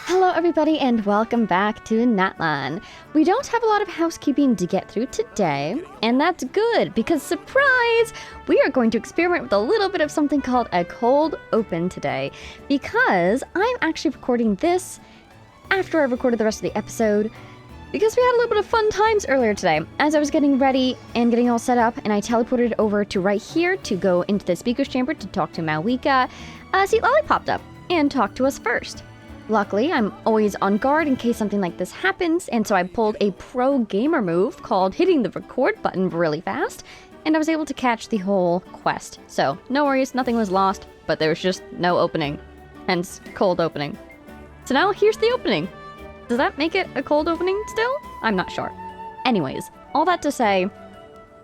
Hello everybody and welcome back to Natlan. We don't have a lot of housekeeping to get through today, and that's good because surprise! We are going to experiment with a little bit of something called a cold open today because I'm actually recording this after I recorded the rest of the episode because we had a little bit of fun times earlier today. As I was getting ready and getting all set up and I teleported over to right here to go into the speaker's chamber to talk to Mavuika, Citlali popped up and talked to us first. Luckily, I'm always on guard in case something like this happens, and so I pulled a pro gamer move called hitting the record button really fast, and I was able to catch the whole quest. So, no worries, nothing was lost, but there was just no opening. Hence, cold opening. So now here's the opening. Does that make it a cold opening still? I'm not sure. Anyways, all that to say,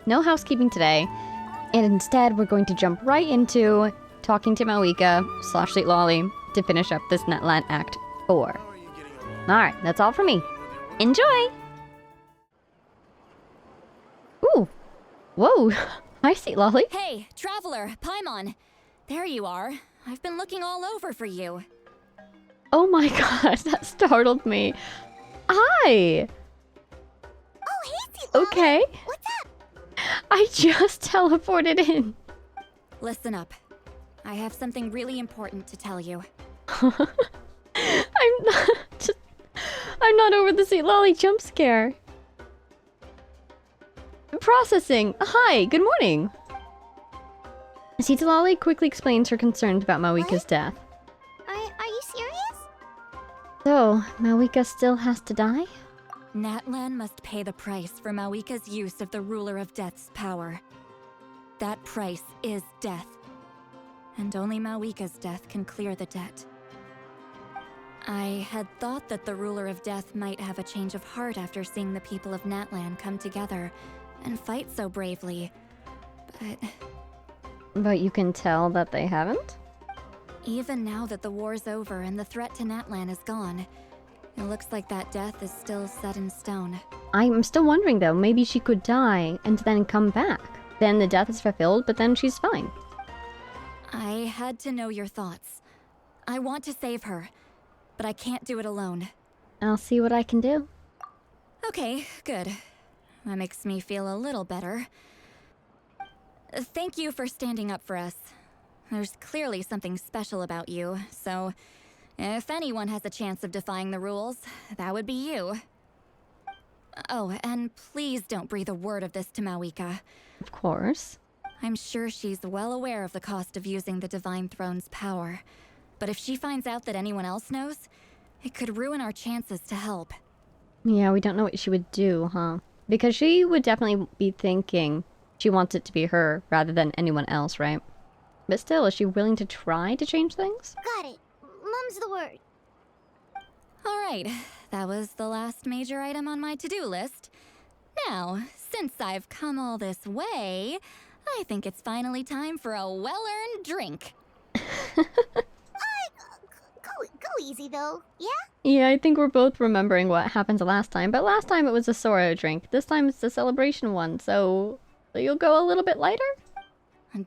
no housekeeping today, and instead we're going to jump right into talking to Mavuika / Citlali to finish up this Natlan Act 4. Alright, that's all for me. Enjoy! Ooh! Whoa! Hi, Citlali. Hey, traveler, Paimon. There you are. I've been looking all over for you. Oh my god, that startled me. Hi! Oh, hey, Citlali. Okay. What's up? I just teleported in. Listen up. I have something really important to tell you. I'm not over the Citlali jump scare. Processing. Hi, good morning. Citlali quickly explains her concerns about Mavuika's death. Are you serious? So, Mavuika still has to die? Natlan must pay the price for Mavuika's use of the Ruler of Death's power. That price is death. And only Mavuika's death can clear the debt. I had thought that the Ruler of Death might have a change of heart after seeing the people of Natlan come together and fight so bravely, But you can tell that they haven't? even now that the war's over and the threat to Natlan is gone, it looks like that death is still set in stone. I'm still wondering though, maybe she could die and then come back. Then the death is fulfilled, but then she's fine. I had to know your thoughts. I want to save her, but I can't do it alone. I'll see what I can do. Okay, good. That makes me feel a little better. Thank you for standing up for us. There's clearly something special about you, so if anyone has a chance of defying the rules, that would be you. Oh, and please don't breathe a word of this to Mavuika. Of course. I'm sure she's well aware of the cost of using the Divine Throne's power. But if she finds out that anyone else knows, it could ruin our chances to help. Yeah, we don't know what she would do, huh? Because she would definitely be thinking she wants it to be her rather than anyone else, right? But still, is she willing to try to change things? Got it. Mum's the word. Alright, that was the last major item on my to-do list. Now, since I've come all this way, I think it's finally time for a well-earned drink. Go easy though. Yeah. Yeah, I think we're both remembering what happened last time, but last time it was a Soro drink. This time it's the celebration one, so you'll go a little bit lighter?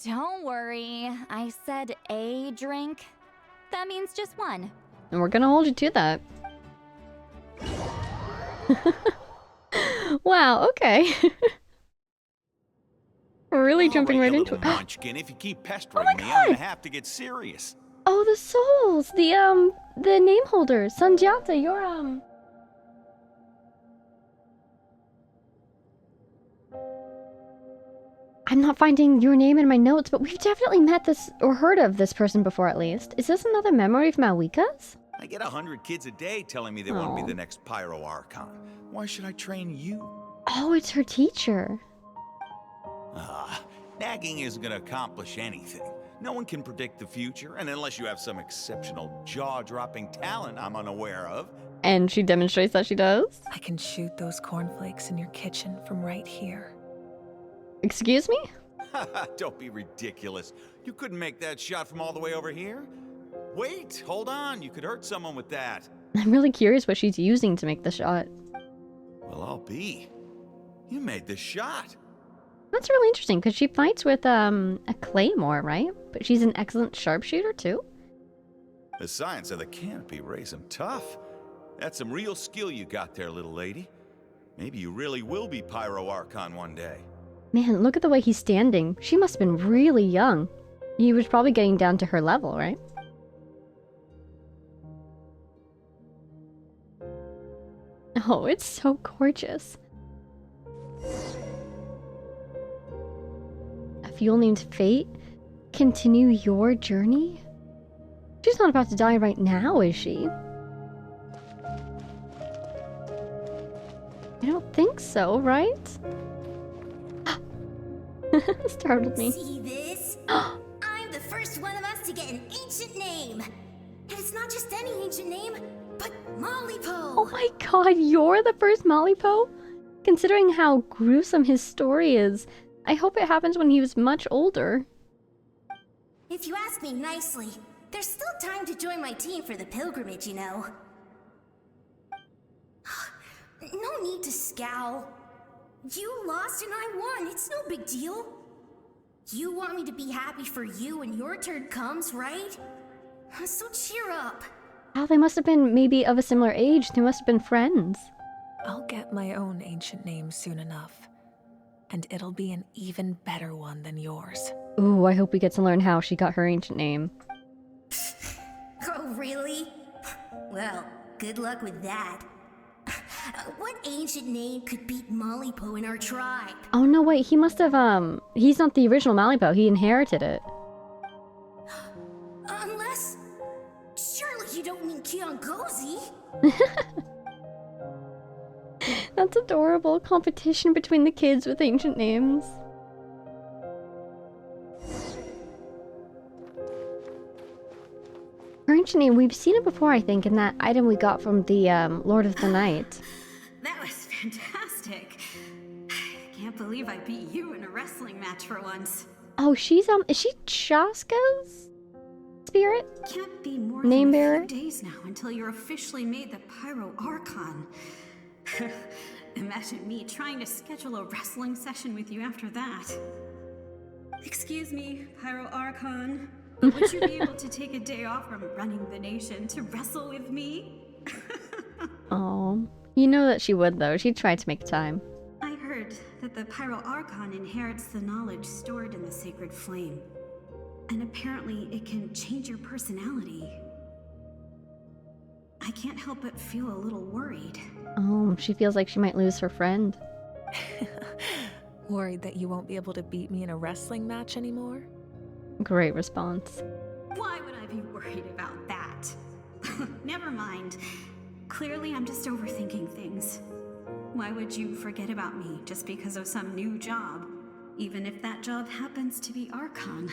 Don't worry, I said a drink. That means just one. And we're gonna hold you to that. Wow, okay. We're really jumping right into it. Munchkin, if you keep pestering my me, God! I'm gonna have to get serious. Oh, the souls! The name holders. Sanjata, you're, I'm not finding your name in my notes, but we've definitely met this, or heard of this person before at least. Is this another memory of Mavuika's? I get 100 kids a day telling me they want to be the next Pyro Archon. Why should I train you? Oh, it's her teacher. Nagging isn't gonna accomplish anything. No one can predict the future, and unless you have some exceptional jaw-dropping talent I'm unaware of. And she demonstrates that she does? I can shoot those cornflakes in your kitchen from right here. Excuse me? Don't be ridiculous. You couldn't make that shot from all the way over here? Wait, hold on. You could hurt someone with that. I'm really curious what she's using to make the shot. Well, I'll be. You made the shot. That's really interesting, because she fights with, a claymore, right? But she's an excellent sharpshooter, too? The science of the canopy raised him tough. That's some real skill you got there, little lady. Maybe you really will be Pyro Archon one day. Man, look at the way he's standing. She must have been really young. He was probably getting down to her level, right? Oh, it's so gorgeous. A fuel named Fate? Continue your journey? She's not about to die right now, is she? I don't think so, right? Startled me. See this? I'm the first one of us to get an ancient name. And it's not just any ancient name, but Mollypo. Oh my god, you're the first Mollypo? Considering how gruesome his story is, I hope it happens when he was much older. If you ask me nicely, there's still time to join my team for the pilgrimage, you know. No need to scowl. You lost and I won, it's no big deal. You want me to be happy for you when your turn comes, right? So cheer up. Oh, they must have been maybe of a similar age. They must have been friends. I'll get my own ancient name soon enough. And it'll be an even better one than yours. Ooh, I hope we get to learn how she got her ancient name. Oh, really? Well, good luck with that. What ancient name could beat Mollypo in our tribe? Oh no, wait, he must have, he's not the original Mollypo, he inherited it. Unless... Surely you don't mean Kiangozi? That's adorable. Competition between the kids with ancient names. Her ancient name, we've seen it before, I think, in that item we got from the Lord of the Night. That was fantastic. Can't believe I beat you in a wrestling match for once. Oh, she's, is she Chaska's spirit? Can't be more Name than bearer? a few days now until you're officially made the Pyro Archon. Imagine me trying to schedule a wrestling session with you after that. Excuse me, Pyro Archon, but would you be able to take a day off from running the nation to wrestle with me? Oh, you know that she would though. She'd try to make time. I heard that the Pyro Archon inherits the knowledge stored in the sacred flame. And apparently it can change your personality. I can't help but feel a little worried. Oh, she feels like she might lose her friend. Worried that you won't be able to beat me in a wrestling match anymore? Great response. Why would I be worried about that? Never mind. Clearly I'm just overthinking things. Why would you forget about me just because of some new job? Even if that job happens to be Archon.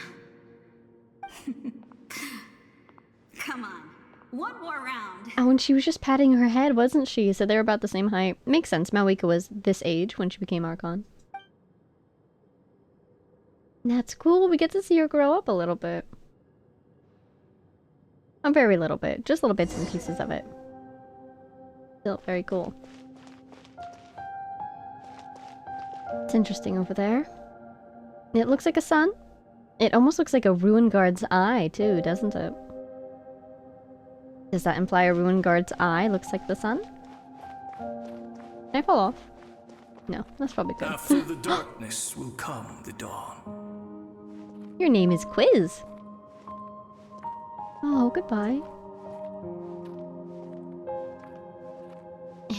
Come on. One more round. Oh, and she was just patting her head, wasn't she? So they're about the same height. Makes sense. Mavuika was this age when she became Archon. That's cool. We get to see her grow up a little bit. A very little bit. Just little bits and pieces of it. Still very cool. It's interesting over there. It looks like a sun. It almost looks like a Ruin Guard's eye, too, doesn't it? Does that imply a Ruin Guard's eye looks like the sun? Can I fall off? No, that's probably good. After the darkness will come the dawn. Your name is Quiz. Oh, goodbye.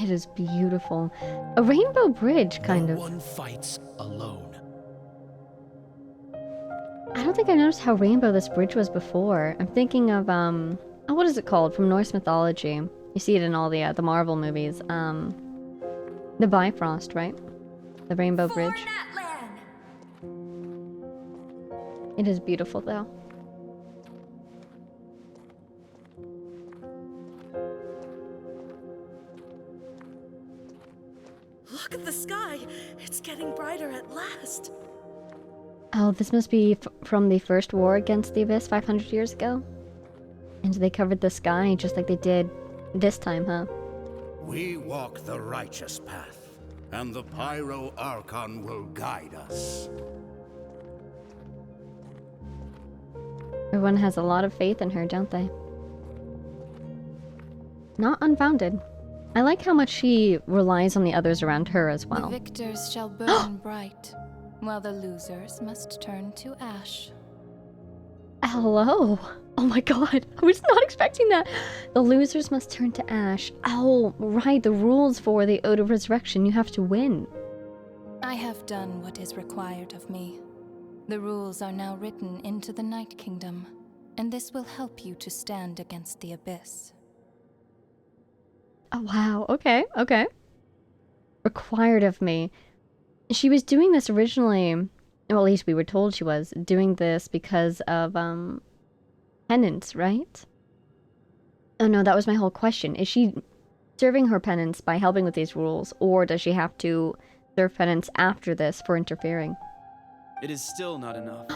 It is beautiful. A rainbow bridge, kind No of. one fights alone. I don't think I noticed how rainbow this bridge was before. I'm thinking of, oh, what is it called? From Norse mythology. You see it in all the Marvel movies. The Bifrost, right? The rainbow bridge. It is beautiful, though. Look at the sky! It's getting brighter at last! Oh, this must be from the first war against the Abyss 500 years ago? And they covered the sky just like they did this time, huh? We walk the righteous path, and the Pyro Archon will guide us. Everyone has a lot of faith in her, don't they? Not unfounded. I like how much she relies on the others around her as The well. victors shall burn bright, while the losers must turn to ash. Hello. Oh my god. I was not expecting that. The losers must turn to ash. Oh, right. The rules for the Ode of Resurrection. You have to win. I have done what is required of me. The rules are now written into the Night Kingdom, and this will help you to stand against the Abyss. Oh, wow. Okay. Okay. Required of me. She was doing this originally, well, at least we were told she was, doing this because of, penance, right? Oh no, that was my whole question. Is she serving her penance by helping with these rules, or does she have to serve penance after this for interfering? It is still not enough.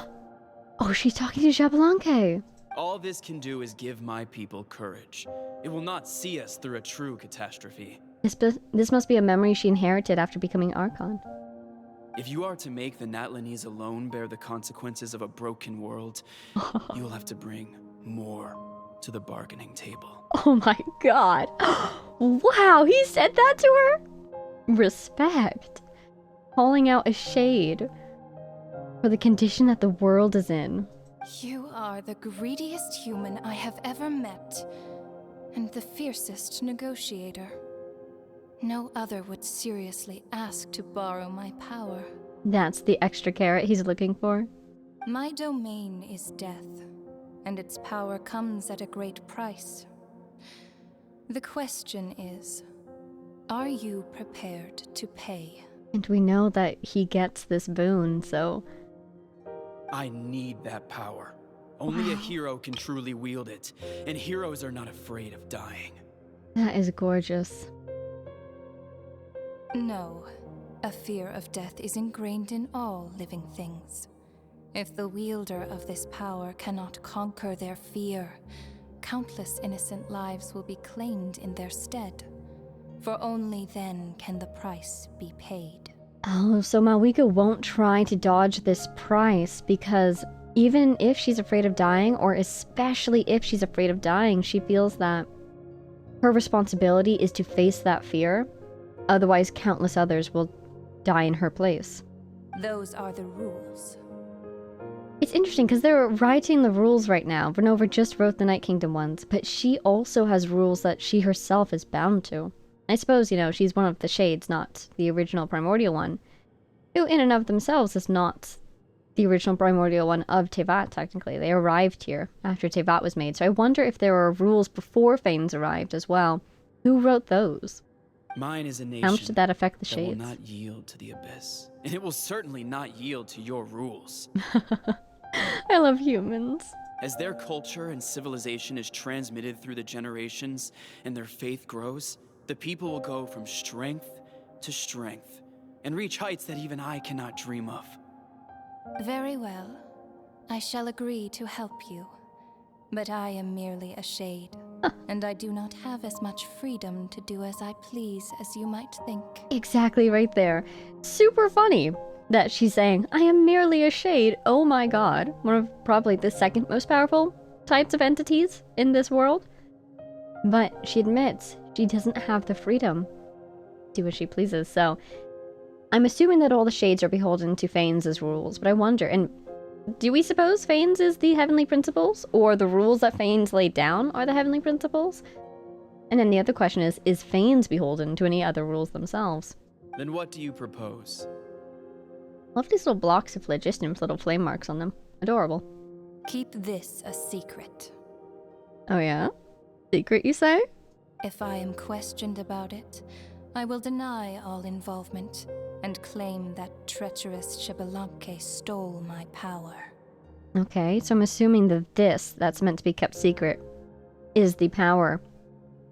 Oh, she's talking to Xbalanque. All this can do is give my people courage. It will not see us through a true catastrophe. This must be a memory she inherited after becoming Archon. If you are to make the Natlanese alone bear the consequences of a broken world, you will have to bring more to the bargaining table. Oh my god. Wow, he said that to her? Respect. Calling out a shade for the condition that the world is in. You are the greediest human I have ever met, and the fiercest negotiator. No other would seriously ask to borrow my power. That's the extra carrot he's looking for. My domain is death, and its power comes at a great price. The question is, are you prepared to pay? And we know that he gets this boon, so... I need that power. Only a hero can truly wield it, and heroes are not afraid of dying. That is gorgeous. No, a fear of death is ingrained in all living things. If the wielder of this power cannot conquer their fear, countless innocent lives will be claimed in their stead. For only then can the price be paid. Oh, so Mavuika won't try to dodge this price because even if she's afraid of dying, or especially if she's afraid of dying, she feels that her responsibility is to face that fear. Otherwise, countless others will die in her place. Those are the rules. It's interesting because they're writing the rules right now. Vernova just wrote the Night Kingdom ones, but she also has rules that she herself is bound to. I suppose, you know, she's one of the Shades, not the original Primordial one, who in and of themselves is not the original Primordial one of Tevat, technically. They arrived here after Tevat was made, so I wonder if there were rules before Fanes arrived as well. Who wrote those? Mine is a nation How much did that affect the that Shades? will not yield to the Abyss, and it will certainly not yield to your rules. I love humans. As their culture and civilization is transmitted through the generations and their faith grows, the people will go from strength to strength and reach heights that even I cannot dream of. Very well. I shall agree to help you. But I am merely a shade, and I do not have as much freedom to do as I please as you might think. Exactly right there. Super funny that she's saying, I am merely a shade. Oh my god. One of probably the second most powerful types of entities in this world. But she admits she doesn't have the freedom to do as she pleases. So I'm assuming that all the shades are beholden to Fanes' rules, but I wonder, and do we suppose Fanes is the heavenly principles? Or the rules that Fanes laid down are the heavenly principles? And then the other question is Fanes beholden to any other rules themselves? Then what do you propose? Love these little blocks of phlogiston with little flame marks on them. Adorable. Keep this a secret. Oh yeah? Secret, you say? If I am questioned about it, I will deny all involvement and claim that treacherous Xbalanque stole my power. Okay, so I'm assuming that this, that's meant to be kept secret, is the power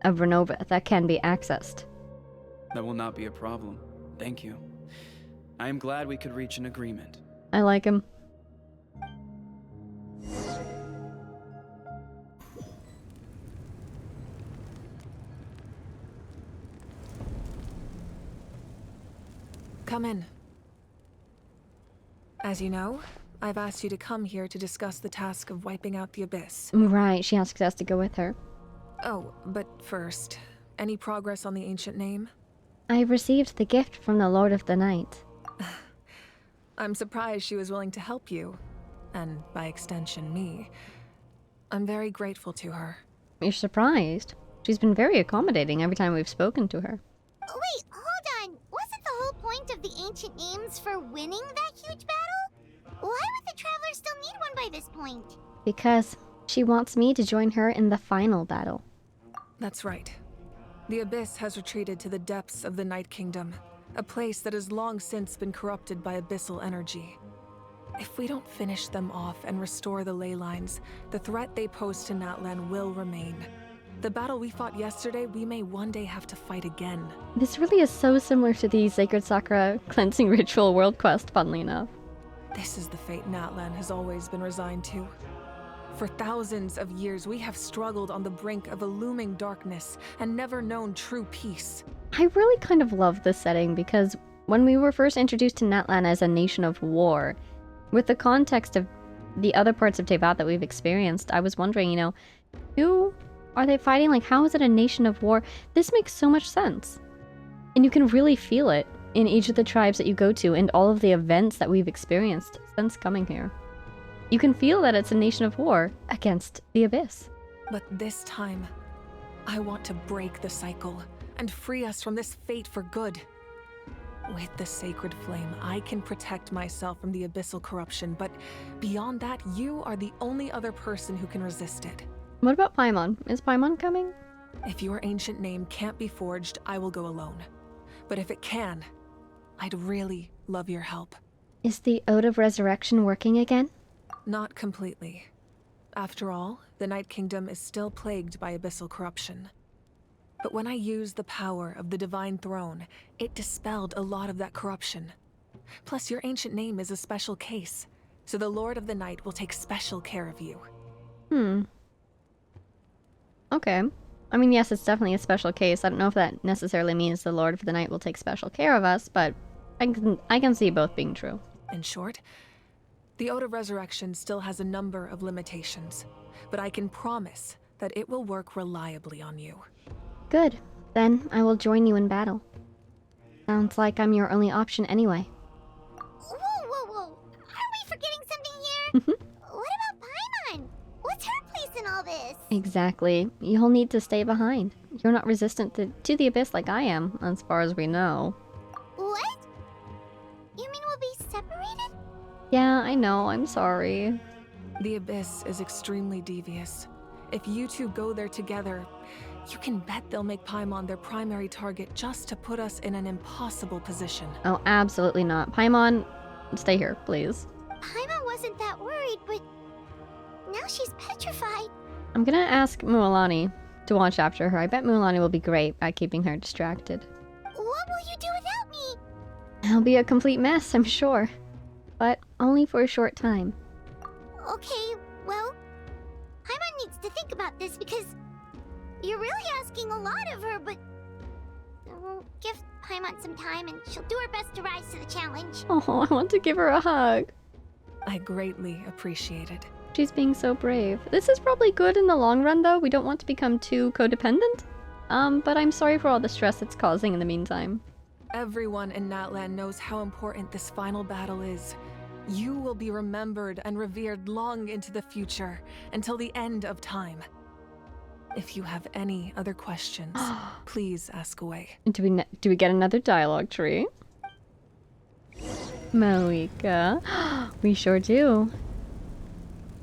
of Vernova that can be accessed. That will not be a problem. Thank you. I am glad we could reach an agreement. I like him. Come in. As you know, I've asked you to come here to discuss the task of wiping out the Abyss. Right, she asks us to go with her. Oh, but first, any progress on the ancient name? I received the gift from the Lord of the Night. I'm surprised she was willing to help you. And by extension, me. I'm very grateful to her. You're surprised? She's been very accommodating every time we've spoken to her. Wait, hold on. Wasn't the whole point of the ancient names for winning that huge battle? Why would the Traveler still need one by this point? Because she wants me to join her in the final battle. That's right. The Abyss has retreated to the depths of the Night Kingdom, a place that has long since been corrupted by abyssal energy. If we don't finish them off and restore the ley lines, the threat they pose to Natlan will remain. The battle we fought yesterday, we may one day have to fight again. This really is so similar to the Sacred Sakura cleansing ritual world quest, funnily enough. This is the fate Natlan has always been resigned to. For thousands of years, we have struggled on the brink of a looming darkness and never known true peace. I really kind of love this setting because when we were first introduced to Natlan as a nation of war, with the context of the other parts of Teyvat that we've experienced, I was wondering, who are they fighting? Like, how is it a nation of war? This makes so much sense. And you can really feel it in each of the tribes that you go to and all of the events that we've experienced since coming here. You can feel that it's a nation of war against the Abyss. But this time, I want to break the cycle and free us from this fate for good. With the sacred flame, I can protect myself from the abyssal corruption, but beyond that, you are the only other person who can resist it. What about Paimon? Is Paimon coming? If your ancient name can't be forged, I will go alone. But if it can, I'd really love your help. Is the Ode of Resurrection working again? Not completely. After all, the Night Kingdom is still plagued by abyssal corruption. But when I used the power of the Divine Throne, it dispelled a lot of that corruption. Plus, your ancient name is a special case, so the Lord of the Night will take special care of you. Okay. I mean, yes, it's definitely a special case. I don't know if that necessarily means the Lord of the Night will take special care of us, but I can see both being true. In short, the Ode of Resurrection still has a number of limitations, but I can promise that it will work reliably on you. Good. Then I will join you in battle. Sounds like I'm your only option anyway. Whoa. Are we forgetting something here? What about Paimon? What's her place in all this? Exactly. You'll need to stay behind. You're not resistant to the Abyss like I am, as far as we know. What? You mean we'll be separated? Yeah, I know. I'm sorry. The Abyss is extremely devious. If you two go there together, you can bet they'll make Paimon their primary target just to put us in an impossible position. Oh, absolutely not. Paimon, stay here, please. Paimon wasn't that worried, but now she's petrified. I'm gonna ask Mualani to watch after her. I bet Mualani will be great at keeping her distracted. What will you do without me? It'll be a complete mess, I'm sure. But only for a short time. Okay, well, Paimon needs to think about this because you're really asking a lot of her, but we'll give Paimon some time and she'll do her best to rise to the challenge. Oh, I want to give her a hug. I greatly appreciate it. She's being so brave. This is probably good in the long run, though. We don't want to become too codependent. But I'm sorry for all the stress it's causing in the meantime. Everyone in Natlan knows how important this final battle is. You will be remembered and revered long into the future, until the end of time. If you have any other questions, please ask away. Do we get another dialogue tree? Mavuika. We sure do.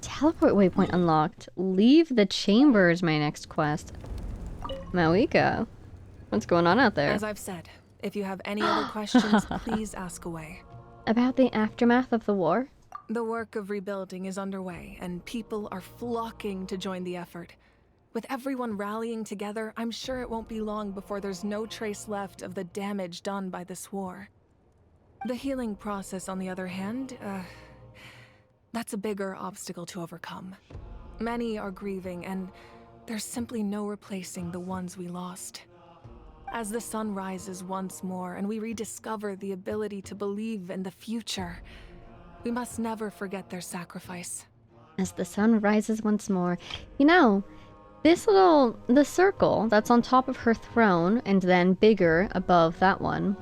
Teleport waypoint unlocked. Leave the chamber is my next quest. Mavuika. What's going on out there? As I've said, if you have any other questions, please ask away. About the aftermath of the war? The work of rebuilding is underway, and people are flocking to join the effort. With everyone rallying together, I'm sure it won't be long before there's no trace left of the damage done by this war. The healing process, on the other hand, that's a bigger obstacle to overcome. Many are grieving, and there's simply no replacing the ones we lost. As the sun rises once more and we rediscover the ability to believe in the future, we must never forget their sacrifice. As the sun rises once more. You know, the circle that's on top of her throne and then bigger above that one.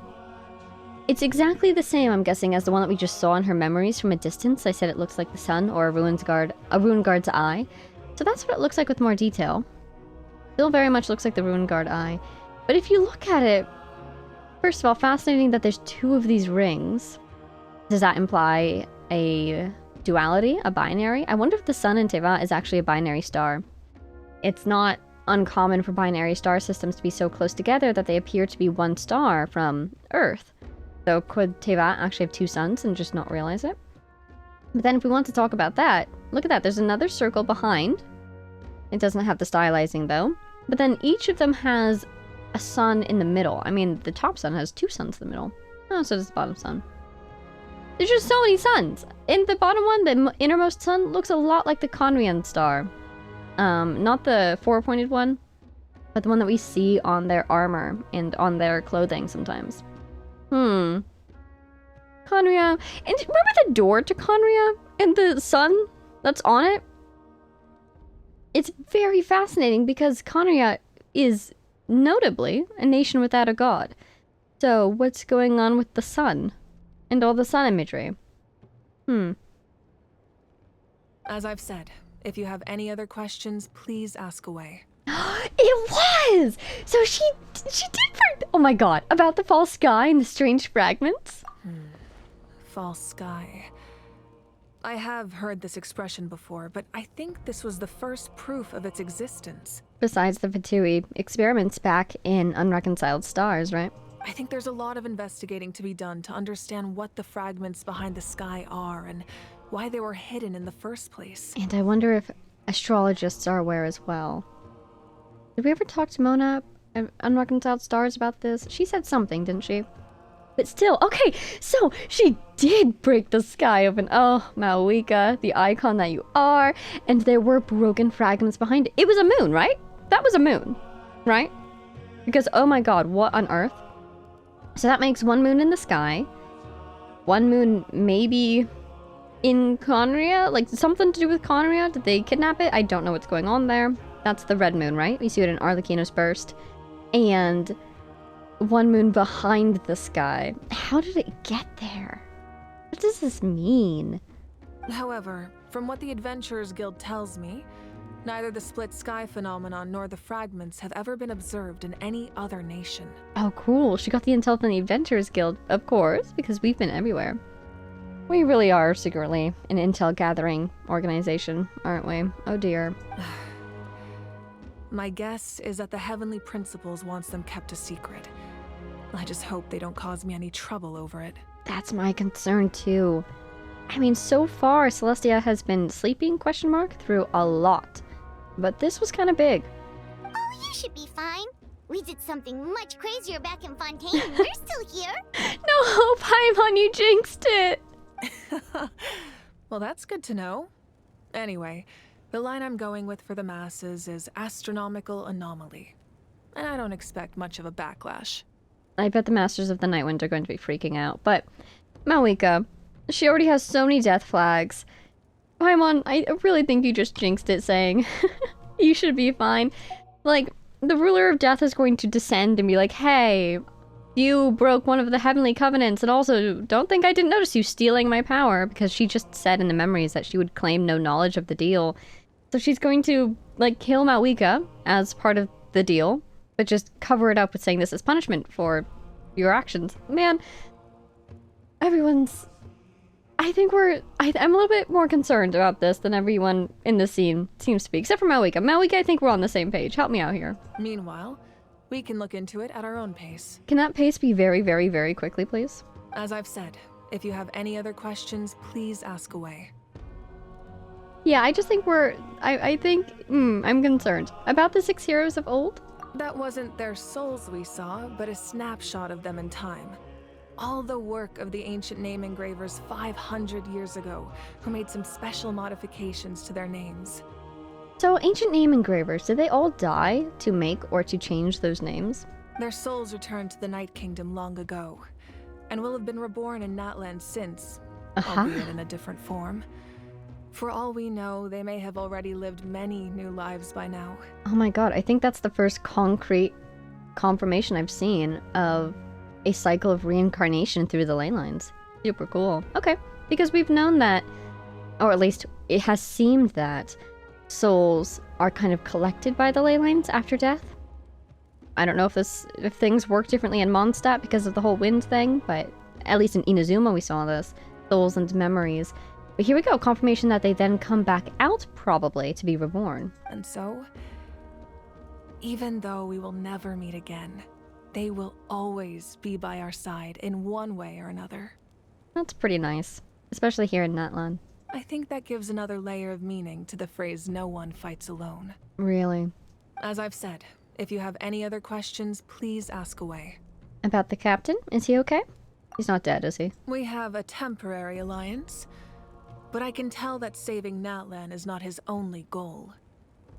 It's exactly the same, I'm guessing, as the one that we just saw in her memories from a distance. I said it looks like the sun or a ruined guard's eye. So that's what it looks like with more detail. Still very much looks like the ruined guard eye. But if you look at it, first of all, fascinating that there's 2 of these rings. Does that imply a duality, a binary? I wonder if the sun in Teyvat is actually a binary star. It's not uncommon for binary star systems to be so close together that they appear to be one star from Earth. So could Teyvat actually have 2 suns and just not realize it? But then if we want to talk about that, look at that. There's another circle behind. It doesn't have the stylizing though. But then each of them has a sun in the middle. I mean, the top sun has 2 suns in the middle. Oh, so does the bottom sun. There's just so many suns. In the bottom one, the innermost sun looks a lot like the Conrian star. Not the 4-pointed one, but the one that we see on their armor and on their clothing sometimes. Conria. And remember the door to Conria and the sun that's on it? It's very fascinating because Conria is notably a nation without a god. So what's going on with the sun and all the sun imagery? As I've said, if you have any other questions, please ask away. It was! So she did oh my god, about the false sky and the strange fragments? False sky. I have heard this expression before, but I think this was the first proof of its existence. Besides the Fatui experiments back in Unreconciled Stars, right? I think there's a lot of investigating to be done to understand what the fragments behind the sky are and why they were hidden in the first place. And I wonder if astrologists are aware as well. Did we ever talk to Mona at Unreconciled Stars about this? She said something, didn't she? But still, okay, so she did break the sky open. Oh, Mavuika, the icon that you are. And there were broken fragments behind it. It was a moon, right? That was a moon, right? Because, oh my god, what on earth? So that makes 1 moon in the sky. 1 moon maybe in Conria? Like, something to do with Conria? Did they kidnap it? I don't know what's going on there. That's the red moon, right? We see it in Arlecchino's Burst. And 1 moon behind the sky. How did it get there? What does this mean? However, from what the Adventurers Guild tells me, neither the split sky phenomenon nor the fragments have ever been observed in any other nation. Oh, cool. She got the intel from the Adventurers Guild, of course, because we've been everywhere. We really are secretly an intel gathering organization, aren't we? Oh dear. My guess is that the Heavenly Principles wants them kept a secret. I just hope they don't cause me any trouble over it. That's my concern too. I mean, so far Celestia has been sleeping, through a lot. But this was kind of big. Oh, you should be fine. We did something much crazier back in Fontaine and we're still here. No hope, Paimon, you jinxed it. Well, that's good to know. Anyway, the line I'm going with for the masses is astronomical anomaly. And I don't expect much of a backlash. I bet the Masters of the Nightwind are going to be freaking out. But Mavuika, she already has so many death flags. Paimon, I really think you just jinxed it saying you should be fine. Like, the ruler of death is going to descend and be like, hey, you broke one of the heavenly covenants, and also don't think I didn't notice you stealing my power, because she just said in the memories that she would claim no knowledge of the deal. So she's going to, like, kill Mavuika as part of the deal, but just cover it up with saying this is punishment for your actions. Man, everyone's... I think I'm a little bit more concerned about this than everyone in this scene seems to be, except for Mavuika. Mavuika, I think we're on the same page. Help me out here. Meanwhile, we can look into it at our own pace. Can that pace be very, very, very quickly, please? As I've said, if you have any other questions, please ask away. Yeah, I just think I'm concerned. About the 6 heroes of old? That wasn't their souls we saw, but a snapshot of them in time. All the work of the ancient name engravers 500 years ago, who made some special modifications to their names. So, ancient name engravers, did they all die to make or to change those names? Their souls returned to the Night Kingdom long ago, and will have been reborn in Natlan since, albeit in a different form. For all we know, they may have already lived many new lives by now. Oh my god, I think that's the first concrete confirmation I've seen of a cycle of reincarnation through the ley lines. Super cool. Okay, because we've known that, or at least it has seemed that souls are kind of collected by the ley lines after death. I don't know if things work differently in Mondstadt because of the whole wind thing, but at least in Inazuma we saw this. Souls and memories. But here we go, confirmation that they then come back out, probably, to be reborn. And so, even though we will never meet again, they will always be by our side in one way or another. That's pretty nice, especially here in Natlan. I think that gives another layer of meaning to the phrase, "no one fights alone." Really? As I've said, if you have any other questions, please ask away. About the captain? Is he okay? He's not dead, is he? We have a temporary alliance, but I can tell that saving Natlan is not his only goal.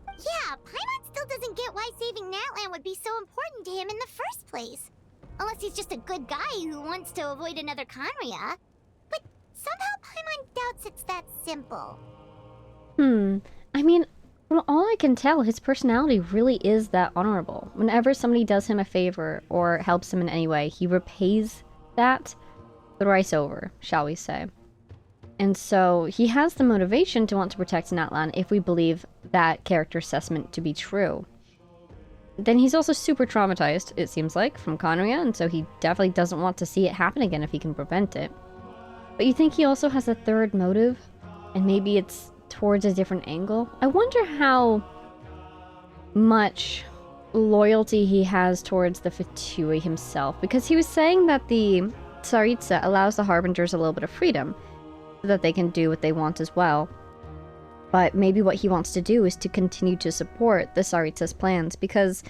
Yeah, Paimon still doesn't get why saving Natlan would be so important to him in the first place. Unless he's just a good guy who wants to avoid another Conria. But somehow Paimon doubts it's that simple. I mean, from all I can tell, his personality really is that honorable. Whenever somebody does him a favor or helps him in any way, he repays that thrice over, shall we say. And so he has the motivation to want to protect Natlan if we believe that character assessment to be true. Then he's also super traumatized, it seems like, from Conria, and so he definitely doesn't want to see it happen again if he can prevent it. But you think he also has a third motive? And maybe it's towards a different angle? I wonder how much loyalty he has towards the Fatui himself, because he was saying that the Tsaritsa allows the Harbingers a little bit of freedom, so that they can do what they want as well. But maybe what he wants to do is to continue to support the Tsaritsa's plans, because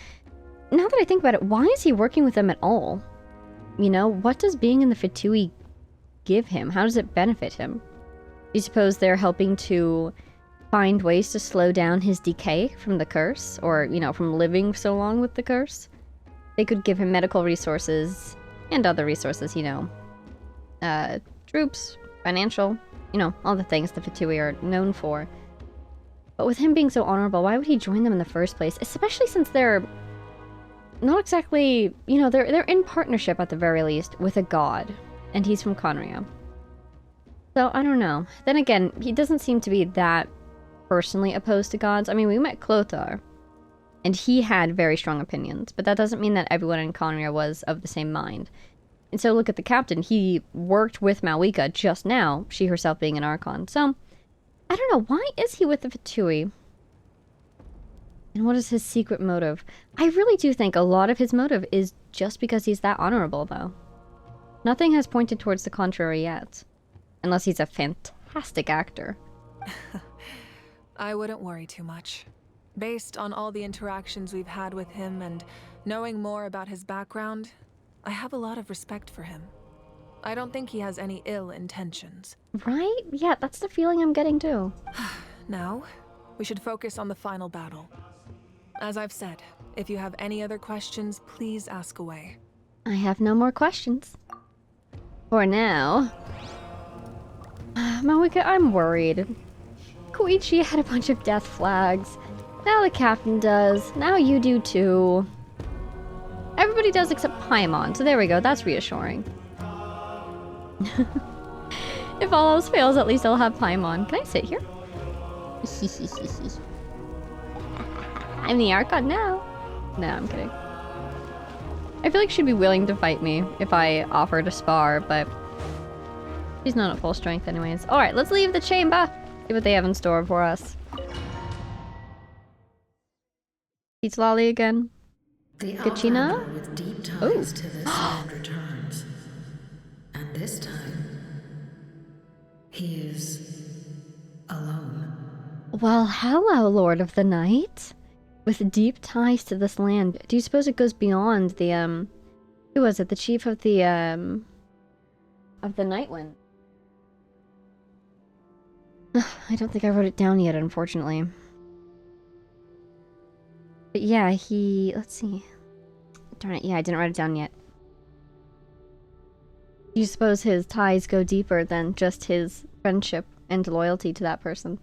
now that I think about it, why is he working with them at all? You know, what does being in the Fatui give him? How does it benefit him? Do you suppose they're helping to find ways to slow down his decay from the curse? Or, you know, from living so long with the curse? They could give him medical resources and other resources, you know. Troops, financial, you know, all the things the Fatui are known for. But with him being so honorable, why would he join them in the first place? Especially since they're not exactly, you know, they're in partnership at the very least with a god. And he's from Conria. So, I don't know. Then again, he doesn't seem to be that personally opposed to gods. I mean, we met Clothar, and he had very strong opinions, but that doesn't mean that everyone in Conria was of the same mind. And so look at the captain. He worked with Mavuika just now, she herself being an Archon. So, I don't know. Why is he with the Fatui? And what is his secret motive? I really do think a lot of his motive is just because he's that honorable, though. Nothing has pointed towards the contrary yet. Unless he's a fantastic actor. I wouldn't worry too much. Based on all the interactions we've had with him and knowing more about his background, I have a lot of respect for him. I don't think he has any ill intentions. Right? Yeah, that's the feeling I'm getting too. Now, we should focus on the final battle. As I've said, if you have any other questions, please ask away. I have no more questions. For now. Mavuika, I'm worried. Koichi had a bunch of death flags. Now the captain does. Now you do too. Everybody does except Paimon, so there we go. That's reassuring. If all else fails, at least I'll have Paimon. Can I sit here? I'm the Archon now. No, I'm kidding. I feel like she'd be willing to fight me if I offered a spar, but she's not at full strength anyways. Alright, let's leave the chamber. See what they have in store for us. Citlali again. Gachina? With deep ties to this land returns. And this time, he is alone. Well, hello, Lord of the Night. With deep ties to this land, do you suppose it goes beyond the, who was it? The chief of the Nightwind? I don't think I wrote it down yet, unfortunately. But yeah, let's see. Darn it, yeah, I didn't write it down yet. Do you suppose his ties go deeper than just his friendship and loyalty to that person.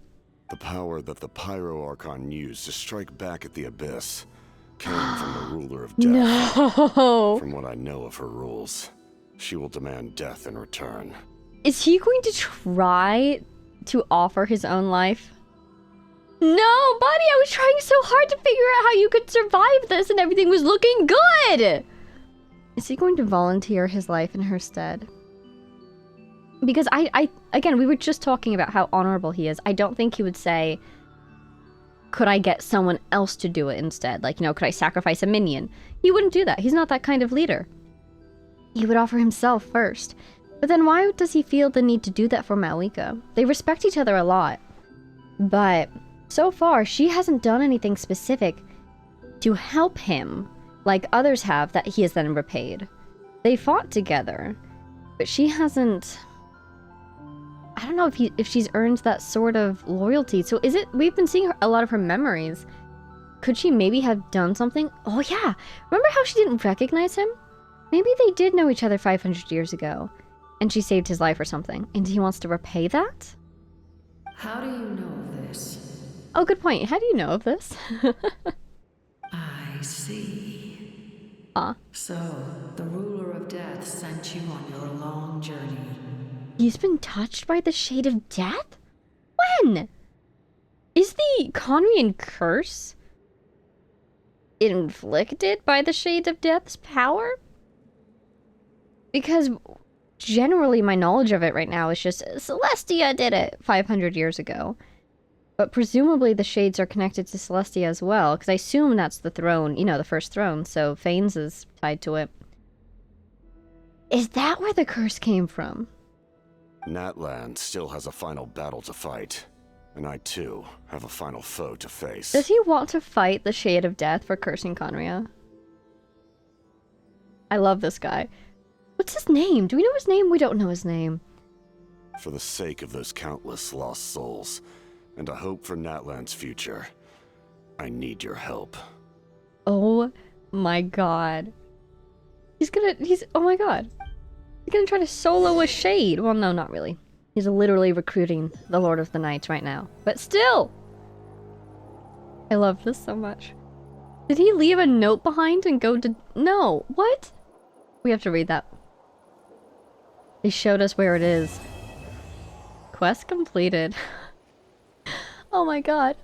The power that the Pyro Archon used to strike back at the Abyss came from the ruler of death. No! From what I know of her rules, she will demand death in return. Is he going to try to offer his own life? No, buddy, I was trying so hard to figure out how you could survive this and everything was looking good! Is he going to volunteer his life in her stead? Because again, we were just talking about how honorable he is. I don't think he would say, could I get someone else to do it instead? Like, you know, could I sacrifice a minion? He wouldn't do that. He's not that kind of leader. He would offer himself first. But then why does he feel the need to do that for Mavuika? They respect each other a lot. But so far, she hasn't done anything specific to help him like others have that he has then repaid. They fought together, but she hasn't... I don't know if she's earned that sort of loyalty. So is it... We've been seeing a lot of her memories. Could she maybe have done something? Oh yeah! Remember how she didn't recognize him? Maybe they did know each other 500 years ago. And she saved his life or something. And he wants to repay that? How do you know of this? Oh, good point. How do you know of this? I see. Ah. So, the ruler of death sent you on your long journey. He's been touched by the Shade of Death? When? Is the Conrian curse inflicted by the Shade of Death's power? Because generally my knowledge of it right now is just Celestia did it 500 years ago. But presumably the Shades are connected to Celestia as well, because I assume that's the throne, you know, the first throne, so Fanes is tied to it. Is that where the curse came from? Natlan still has a final battle to fight, and I too have a final foe to face. Does he want to fight the Shade of Death for cursing Conria? I love this guy. What's his name? Do we know his name? We don't know his name. For the sake of those countless lost souls, and a hope for Natlan's future, I need your help. Oh my god. Oh my god. He's gonna try to solo a Shade. Well, no, not really. He's literally recruiting the Lord of the Knights right now. But still! I love this so much. Did he leave a note behind and go to... No, what? We have to read that. They showed us where it is. Quest completed. Oh my god.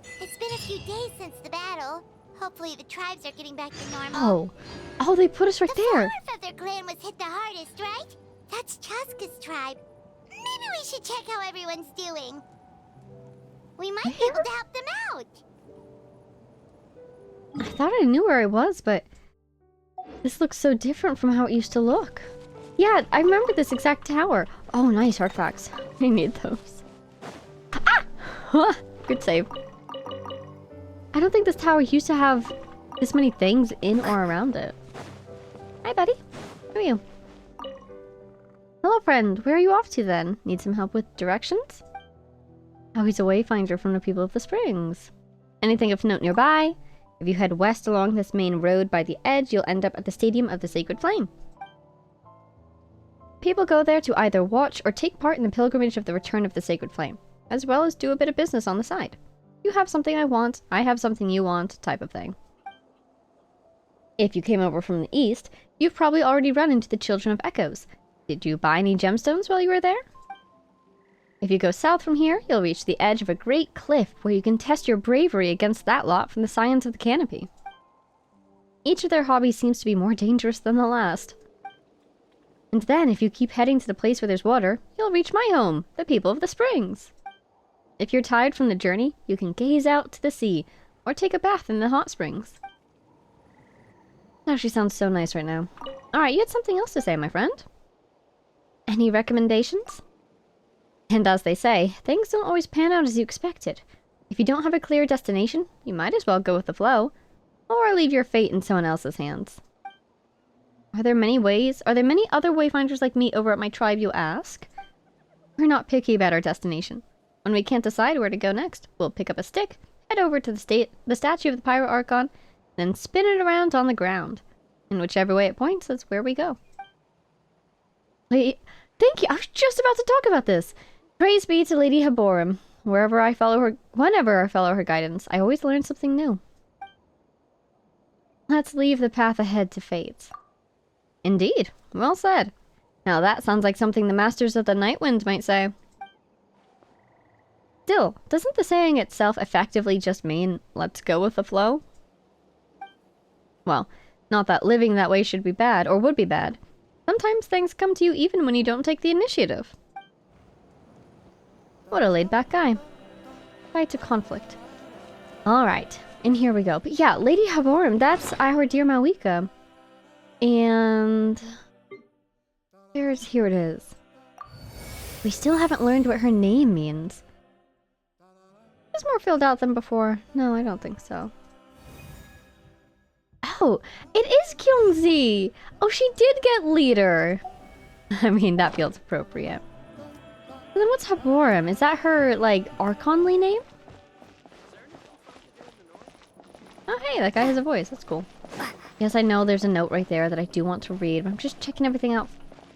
It's been a few days since the battle. Hopefully the tribes are getting back to normal. Oh. Oh, they put us right there. The Flower Feather clan was hit the hardest, right? That's Chaska's tribe. Maybe we should check how everyone's doing. We might be able to help them out. I thought I knew where I was, but... This looks so different from how it used to look. Yeah, I remember this exact tower. Oh, nice artifacts. I need those. Ah! Good save. I don't think this tower used to have this many things in or around it. Hi, buddy. Who are you? Hello, friend. Where are you off to, then? Need some help with directions? Oh, he's a wayfinder from the people of the springs. Anything of note nearby? If you head west along this main road by the edge, you'll end up at the Stadium of the Sacred Flame. People go there to either watch or take part in the pilgrimage of the Return of the Sacred Flame, as well as do a bit of business on the side. You have something I want, I have something you want, type of thing. If you came over from the east, you've probably already run into the Children of Echoes. Did you buy any gemstones while you were there? If you go south from here, you'll reach the edge of a great cliff where you can test your bravery against that lot from the Scions of the Canopy. Each of their hobbies seems to be more dangerous than the last. And then, if you keep heading to the place where there's water, you'll reach my home, the people of the springs. If you're tired from the journey, you can gaze out to the sea, or take a bath in the hot springs. That actually sounds so nice right now. Alright, you had something else to say, my friend. Any recommendations? And as they say, things don't always pan out as you expected. If you don't have a clear destination, you might as well go with the flow, or leave your fate in someone else's hands. Are there many other wayfinders like me over at my tribe, you ask? We're not picky about our destination. When we can't decide where to go next, we'll pick up a stick, head over to the statue of the Pyro Archon, then spin it around on the ground. And whichever way it points, that's where we go. Wait, Thank you. I was just about to talk about this. Praise be to Lady Haborim. Whenever I follow her guidance, I always learn something new. Let's leave the path ahead to fate. Indeed. Well said. Now that sounds like something the Masters of the Nightwind might say. Still, doesn't the saying itself effectively just mean, let's go with the flow? Well, not that living that way should be bad, or would be bad. Sometimes things come to you even when you don't take the initiative. What a laid-back guy. Guy to conflict. Alright, and here we go. But yeah, Lady Haborim, that's our dear Mavuika. And... here it is. We still haven't learned what her name means. Is more filled out than before? No, I don't think so. Oh, it is Kyungzi! Oh, she did get leader! I mean, that feels appropriate. And then what's Haborim? Is that her, like, Archonly name? Oh, hey, that guy has a voice. That's cool. Yes, I know there's a note right there that I do want to read, but I'm just checking everything out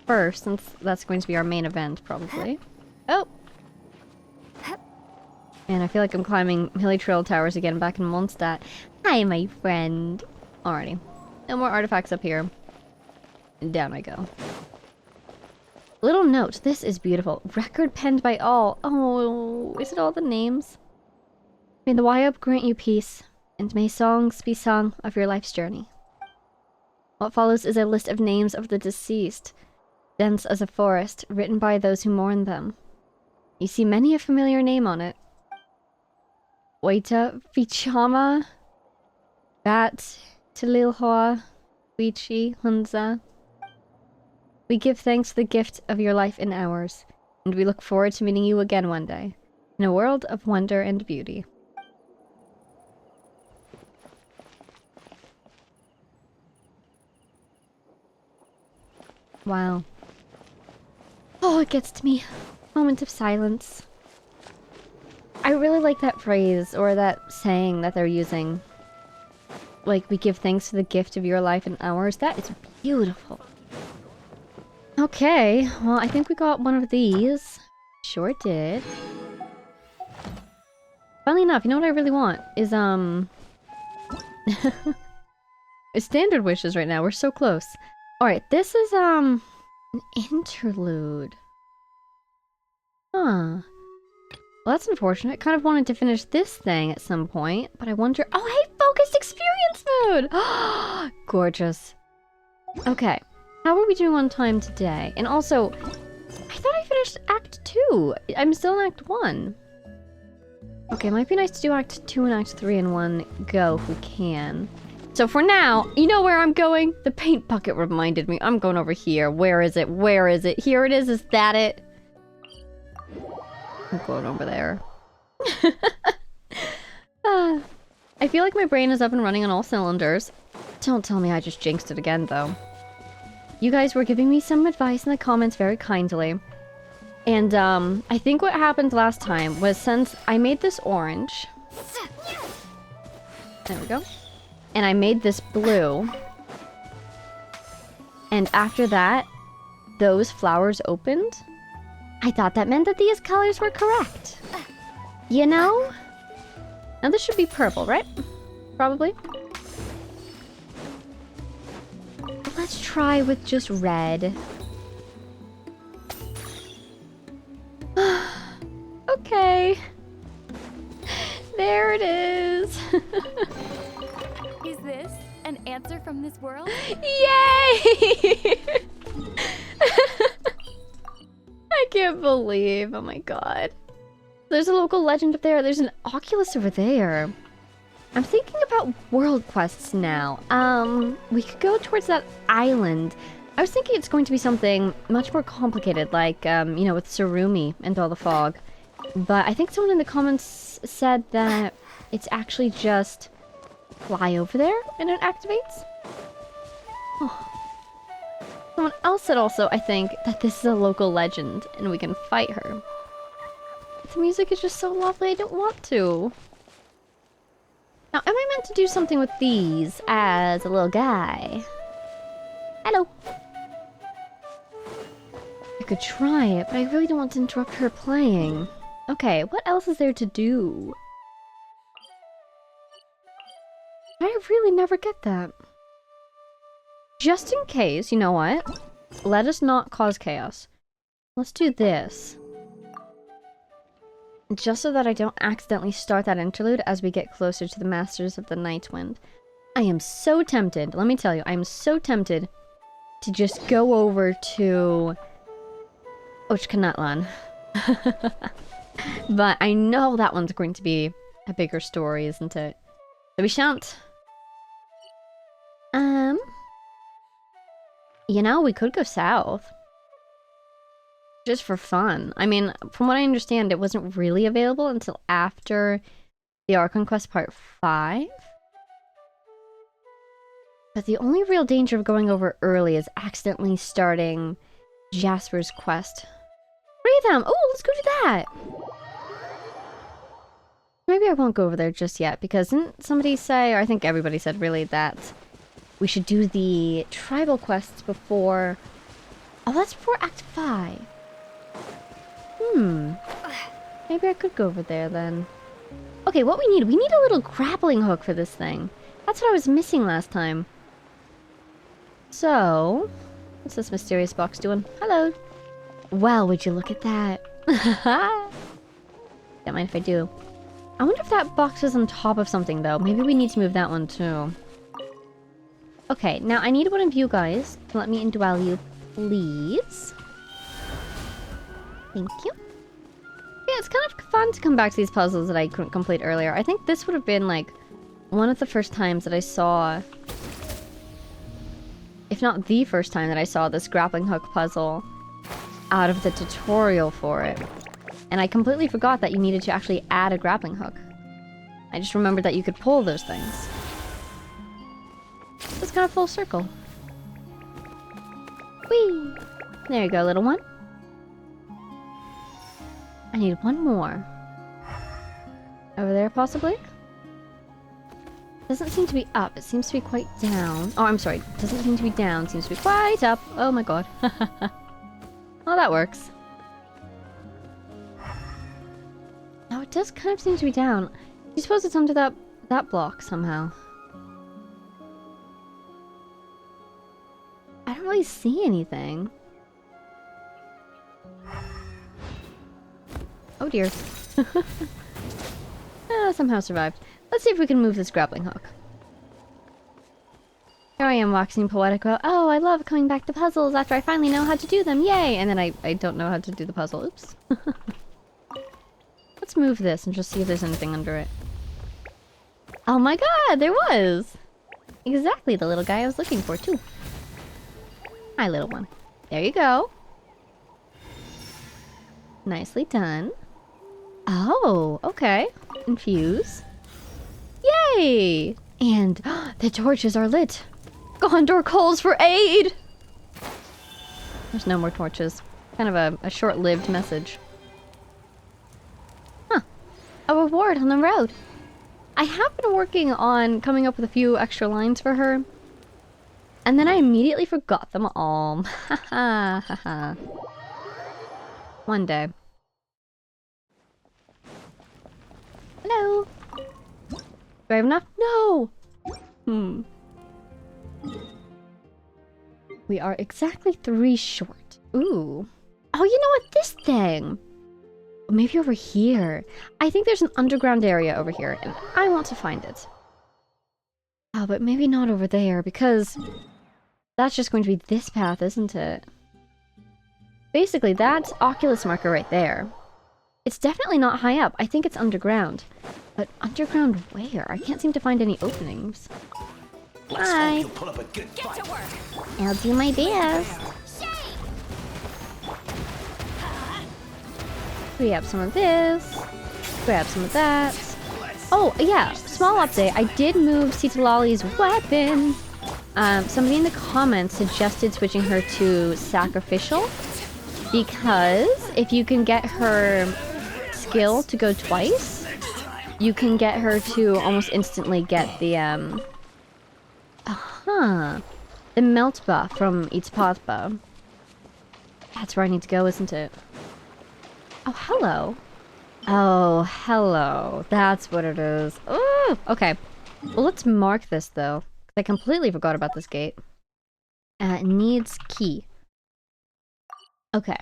first, since that's going to be our main event, probably. Oh! And I feel like I'm climbing hilly trail towers again back in Mondstadt. Hi, my friend. Alrighty. No more artifacts up here. And down I go. Little note. This is beautiful. Record penned by all. Oh, is it all the names? May the Wayub grant you peace, and may songs be sung of your life's journey. What follows is a list of names of the deceased, dense as a forest, written by those who mourn them. You see many a familiar name on it. Waita, Vichama, Bat, Tililhua, Wichi, Hunza. We give thanks for the gift of your life and ours, and we look forward to meeting you again one day, in a world of wonder and beauty. Wow. Oh, it gets to me. Moment of silence. I really like that phrase, or that saying that they're using. Like, we give thanks for the gift of your life and ours. That is beautiful. Okay, well, I think we got one of these. Sure did. Funnily enough, you know what I really want? Is, it's standard wishes right now. We're so close. Alright, this is, an interlude. Huh. Well, that's unfortunate. Kind of wanted to finish this thing at some point, but I wonder... oh, hey, focused experience mode! Gorgeous. Okay. How are we doing on time today? And also, I thought I finished Act 2. I'm still in Act 1. Okay, it might be nice to do Act 2 and Act 3 in one go if we can. So for now, you know where I'm going? The paint bucket reminded me. I'm going over here. Where is it? Where is it? Here it is. Is that it? I'm going over there. I feel like my brain is up and running on all cylinders. Don't tell me I just jinxed it again, though. You guys were giving me some advice in the comments very kindly. And, I think what happened last time was since I made this orange... there we go. And I made this blue. And after that, those flowers opened. I thought that meant that these colors were correct. You know? Now this should be purple, right? Probably. But let's try with just red. Okay. There it is. Is this an answer from this world? Yay! I can't believe. Oh my god. There's a local legend up there. There's an Oculus over there. I'm thinking about world quests now. We could go towards that island. I was thinking it's going to be something much more complicated, like, you know, with Surumi and all the fog. But I think someone in the comments said that it's actually just fly over there and it activates. Oh. Someone else said also, I think, that this is a local legend and we can fight her. The music is just so lovely, I don't want to. Now, am I meant to do something with these as a little guy? Hello. I could try it, but I really don't want to interrupt her playing. Okay, what else is there to do? I really never get that. Just in case, you know what? Let us not cause chaos. Let's do this. Just so that I don't accidentally start that interlude as we get closer to the Masters of the Night Wind. I am so tempted, let me tell you, I am so tempted to just go over to Ochkanatlan. But I know that one's going to be a bigger story, isn't it? So we shan't. You know, we could go south. Just for fun. I mean, from what I understand, it wasn't really available until after the Archon Quest Part 5. But the only real danger of going over early is accidentally starting Jasper's quest. Free them! Oh, let's go do that! Maybe I won't go over there just yet, because didn't somebody say, or I think everybody said really, that we should do the tribal quests before... Oh, that's before Act 5. Maybe I could go over there then. Okay, what we need a little grappling hook for this thing. That's what I was missing last time. So, what's this mysterious box doing? Hello. Well, would you look at that? Don't mind if I do. I wonder if that box is on top of something though. Maybe we need to move that one too. Okay, now I need one of you guys to let me indwell you, please. Thank you. Yeah, it's kind of fun to come back to these puzzles that I couldn't complete earlier. I think this would have been like one of the first times that I saw, if not the first time that I saw this grappling hook puzzle out of the tutorial for it. And I completely forgot that you needed to actually add a grappling hook. I just remembered that you could pull those things. It's kind of full circle. Whee! There you go, little one. I need one more. Over there, possibly? Doesn't seem to be up. It seems to be quite down. Oh, I'm sorry. Doesn't seem to be down. Seems to be quite up. Oh my god. Well, that works. Oh, it does kind of seem to be down. I suppose it's under that block somehow. I don't really see anything. Oh dear. Somehow survived. Let's see if we can move this grappling hook. Here I am waxing poetic about, oh, I love coming back to puzzles after I finally know how to do them, yay! And then I don't know how to do the puzzle, oops. Let's move this and just see if there's anything under it. Oh my god, there was! Exactly the little guy I was looking for, too. Hi, little one. There you go. Nicely done. Oh, okay. Infuse. Yay! And the torches are lit. Gondor calls for aid! There's no more torches. Kind of a short-lived message. Huh. A reward on the road. I have been working on coming up with a few extra lines for her. And then I immediately forgot them all. Ha ha ha ha. One day. Hello. Do I have enough? No! We are exactly 3 short. Ooh. Oh, you know what? This thing! Maybe over here. I think there's an underground area over here, and I want to find it. Oh, but maybe not over there, because that's just going to be this path, isn't it? Basically, that's Oculus marker right there. It's definitely not high up. I think it's underground. But underground where? I can't seem to find any openings. Hi. Get to work. I'll do my best. Grab some of this. Grab some of that. Oh, yeah. Small update. I did move Citlali's weapon. Somebody in the comments suggested switching her to sacrificial. Because if you can get her skill to go twice, you can get her to almost instantly get the, the melt buff from Itspatba. That's where I need to go, isn't it? Oh, hello. Oh, hello. That's what it is. Oh, okay. Well, let's mark this, though. I completely forgot about this gate. It needs key. Okay.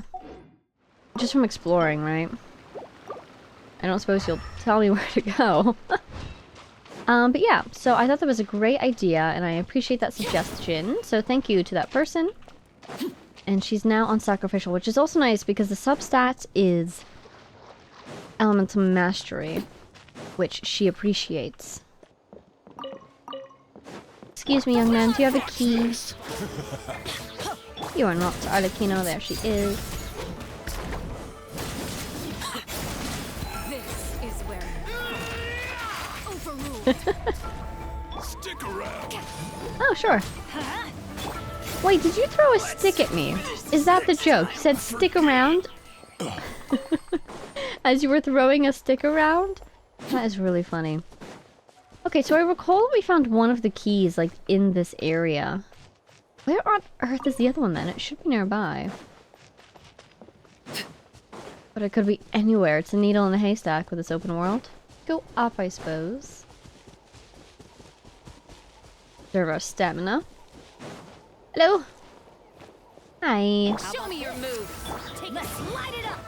Just from exploring, right? I don't suppose you'll tell me where to go. But yeah, so I thought that was a great idea, and I appreciate that suggestion. So thank you to that person. And she's now on Sacrificial, which is also nice because the substat is Elemental Mastery, which she appreciates. Excuse me, young man, do you have a key? You are not Arlecchino, there she is. This is where Stick around. Oh, sure. Wait, did you throw a stick at me? Is that the joke? You said stick around? As you were throwing a stick around? That is really funny. Okay, so I recall we found one of the keys, like, in this area. Where on earth is the other one, then? It should be nearby. But it could be anywhere. It's a needle in a haystack with this open world. Go up, I suppose. Serve our stamina. Hello. Hi. Show me your moves. Let's light it up.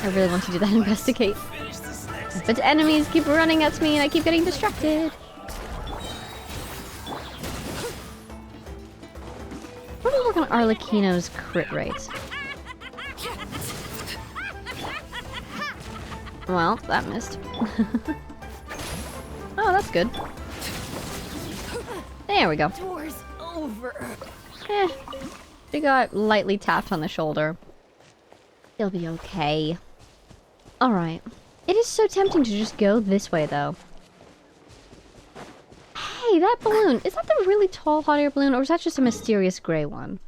I really want to do that investigate. But enemies keep running at me and I keep getting distracted. What do we work on Arlecchino's crit rate? Well, that missed. Oh, that's good. There we go. Door's over. They got lightly tapped on the shoulder. They'll be okay. Alright. It is so tempting to just go this way, though. Hey, that balloon! Is that the really tall hot air balloon, or is that just a mysterious grey one?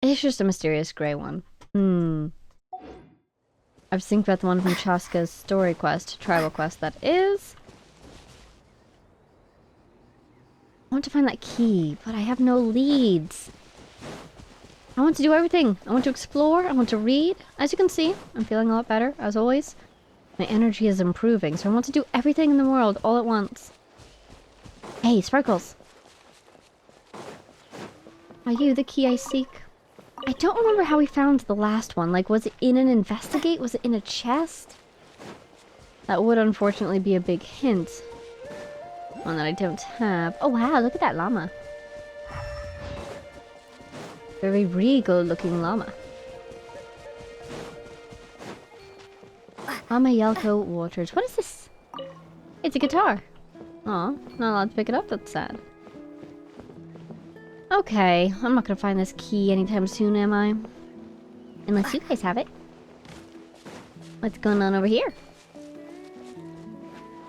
It's just a mysterious grey one. I was thinking about the one from Chaska's story quest, tribal quest, that is. I want to find that key, but I have no leads. I want to do everything. I want to explore, I want to read. As you can see, I'm feeling a lot better, as always. My energy is improving, so I want to do everything in the world all at once. Hey, Sparkles! Are you the key I seek? I don't remember how we found the last one. Like, was it in an investigate? Was it in a chest? That would unfortunately be a big hint. One that I don't have. Oh wow, look at that llama. Very regal looking llama. Llama Yelko Waters. What is this? It's a guitar. Aw, not allowed to pick it up, that's sad. Okay, I'm not gonna find this key anytime soon, am I? Unless you guys have it. What's going on over here?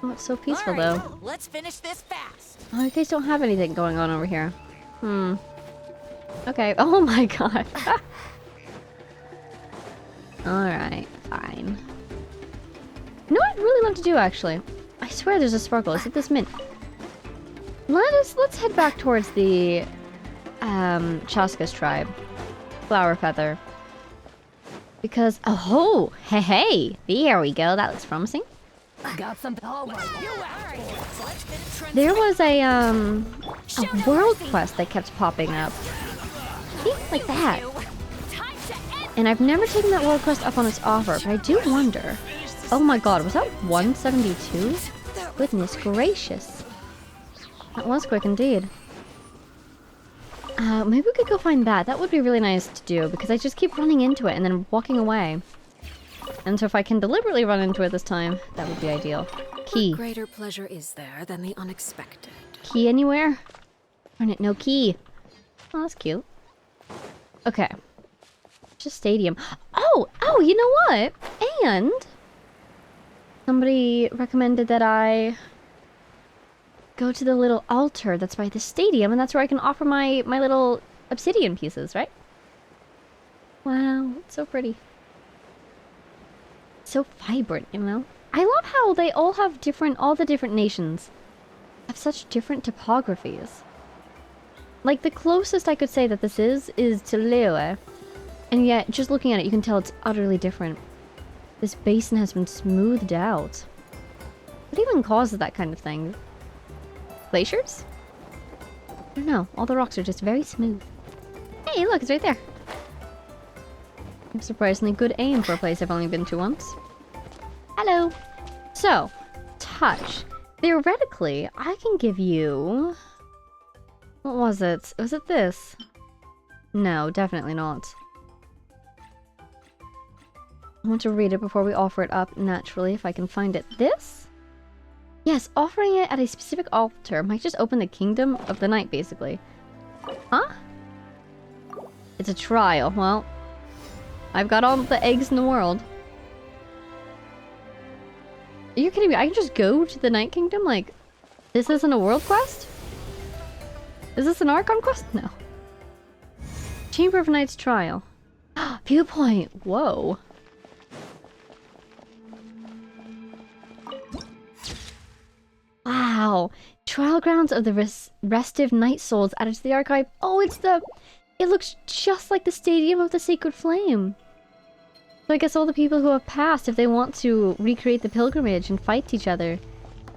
Oh, it's so peaceful though. Let's finish this fast. Oh, you guys don't have anything going on over here. Okay, oh my god. Alright, fine. You know what I'd really love to do, actually? I swear there's a sparkle. Is it this mint? Let's head back towards the Chaska's tribe. Flower Feather. Because, oh, hey, there we go. That looks promising. Got something all right. There was a world quest that kept popping up. See? Like that. And I've never taken that world quest up on its offer, but I do wonder. Oh my god, was that 172? Goodness gracious. That was quick indeed. Maybe we could go find that. That would be really nice to do, because I just keep running into it and then walking away. And so if I can deliberately run into it this time, that would be ideal. Key. What greater pleasure is there than the unexpected? Key anywhere? Darn it, no key. Oh, that's cute. Okay. Just stadium. Oh, you know what? And somebody recommended that I go to the little altar that's by the stadium, and that's where I can offer my little obsidian pieces, right? Wow, it's so pretty. So vibrant, you know? I love how they all have all the different nations have such different topographies. Like, the closest I could say that this is to Larua. And yet, just looking at it, you can tell it's utterly different. This basin has been smoothed out. What even causes that kind of thing? Glaciers? I don't know. All the rocks are just very smooth. Hey, look, it's right there. You have surprisingly good aim for a place I've only been to once. Hello. So, touch. Theoretically, I can give you... What was it? Was it this? No, definitely not. I want to read it before we offer it up naturally, if I can find it. This? Yes, offering it at a specific altar might just open the kingdom of the night, basically. Huh? It's a trial. Well, I've got all the eggs in the world. Are you kidding me? I can just go to the Night Kingdom? Like, this isn't a world quest? Is this an Archon quest? No. Chamber of Night's Trial. Viewpoint! Whoa. Wow. Trial grounds of the restive night souls added to the archive. Oh, it's the... It looks just like the Stadium of the Sacred Flame. So I guess all the people who have passed, if they want to recreate the pilgrimage and fight each other,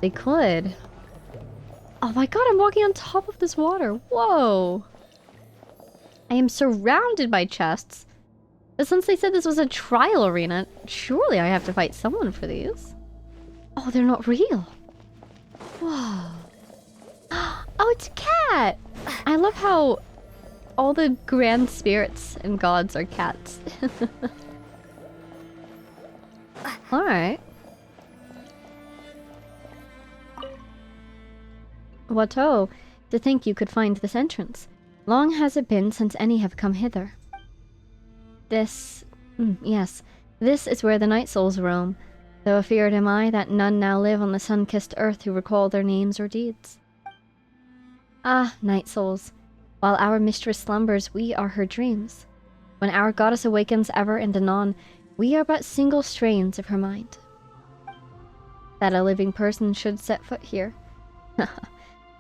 they could. Oh my god, I'm walking on top of this water. Whoa. I am surrounded by chests. But since they said this was a trial arena, surely I have to fight someone for these. Oh, they're not real. Whoa. Oh, it's a cat! I love how all the grand spirits and gods are cats. Alright. What oh, to think you could find this entrance. Long has it been since any have come hither. This... yes, this is where the night souls roam, though afeard am I that none now live on the sun-kissed earth who recall their names or deeds. Ah, night souls, while our mistress slumbers, we are her dreams. When our goddess awakens ever and anon, we are but single strains of her mind. That a living person should set foot here.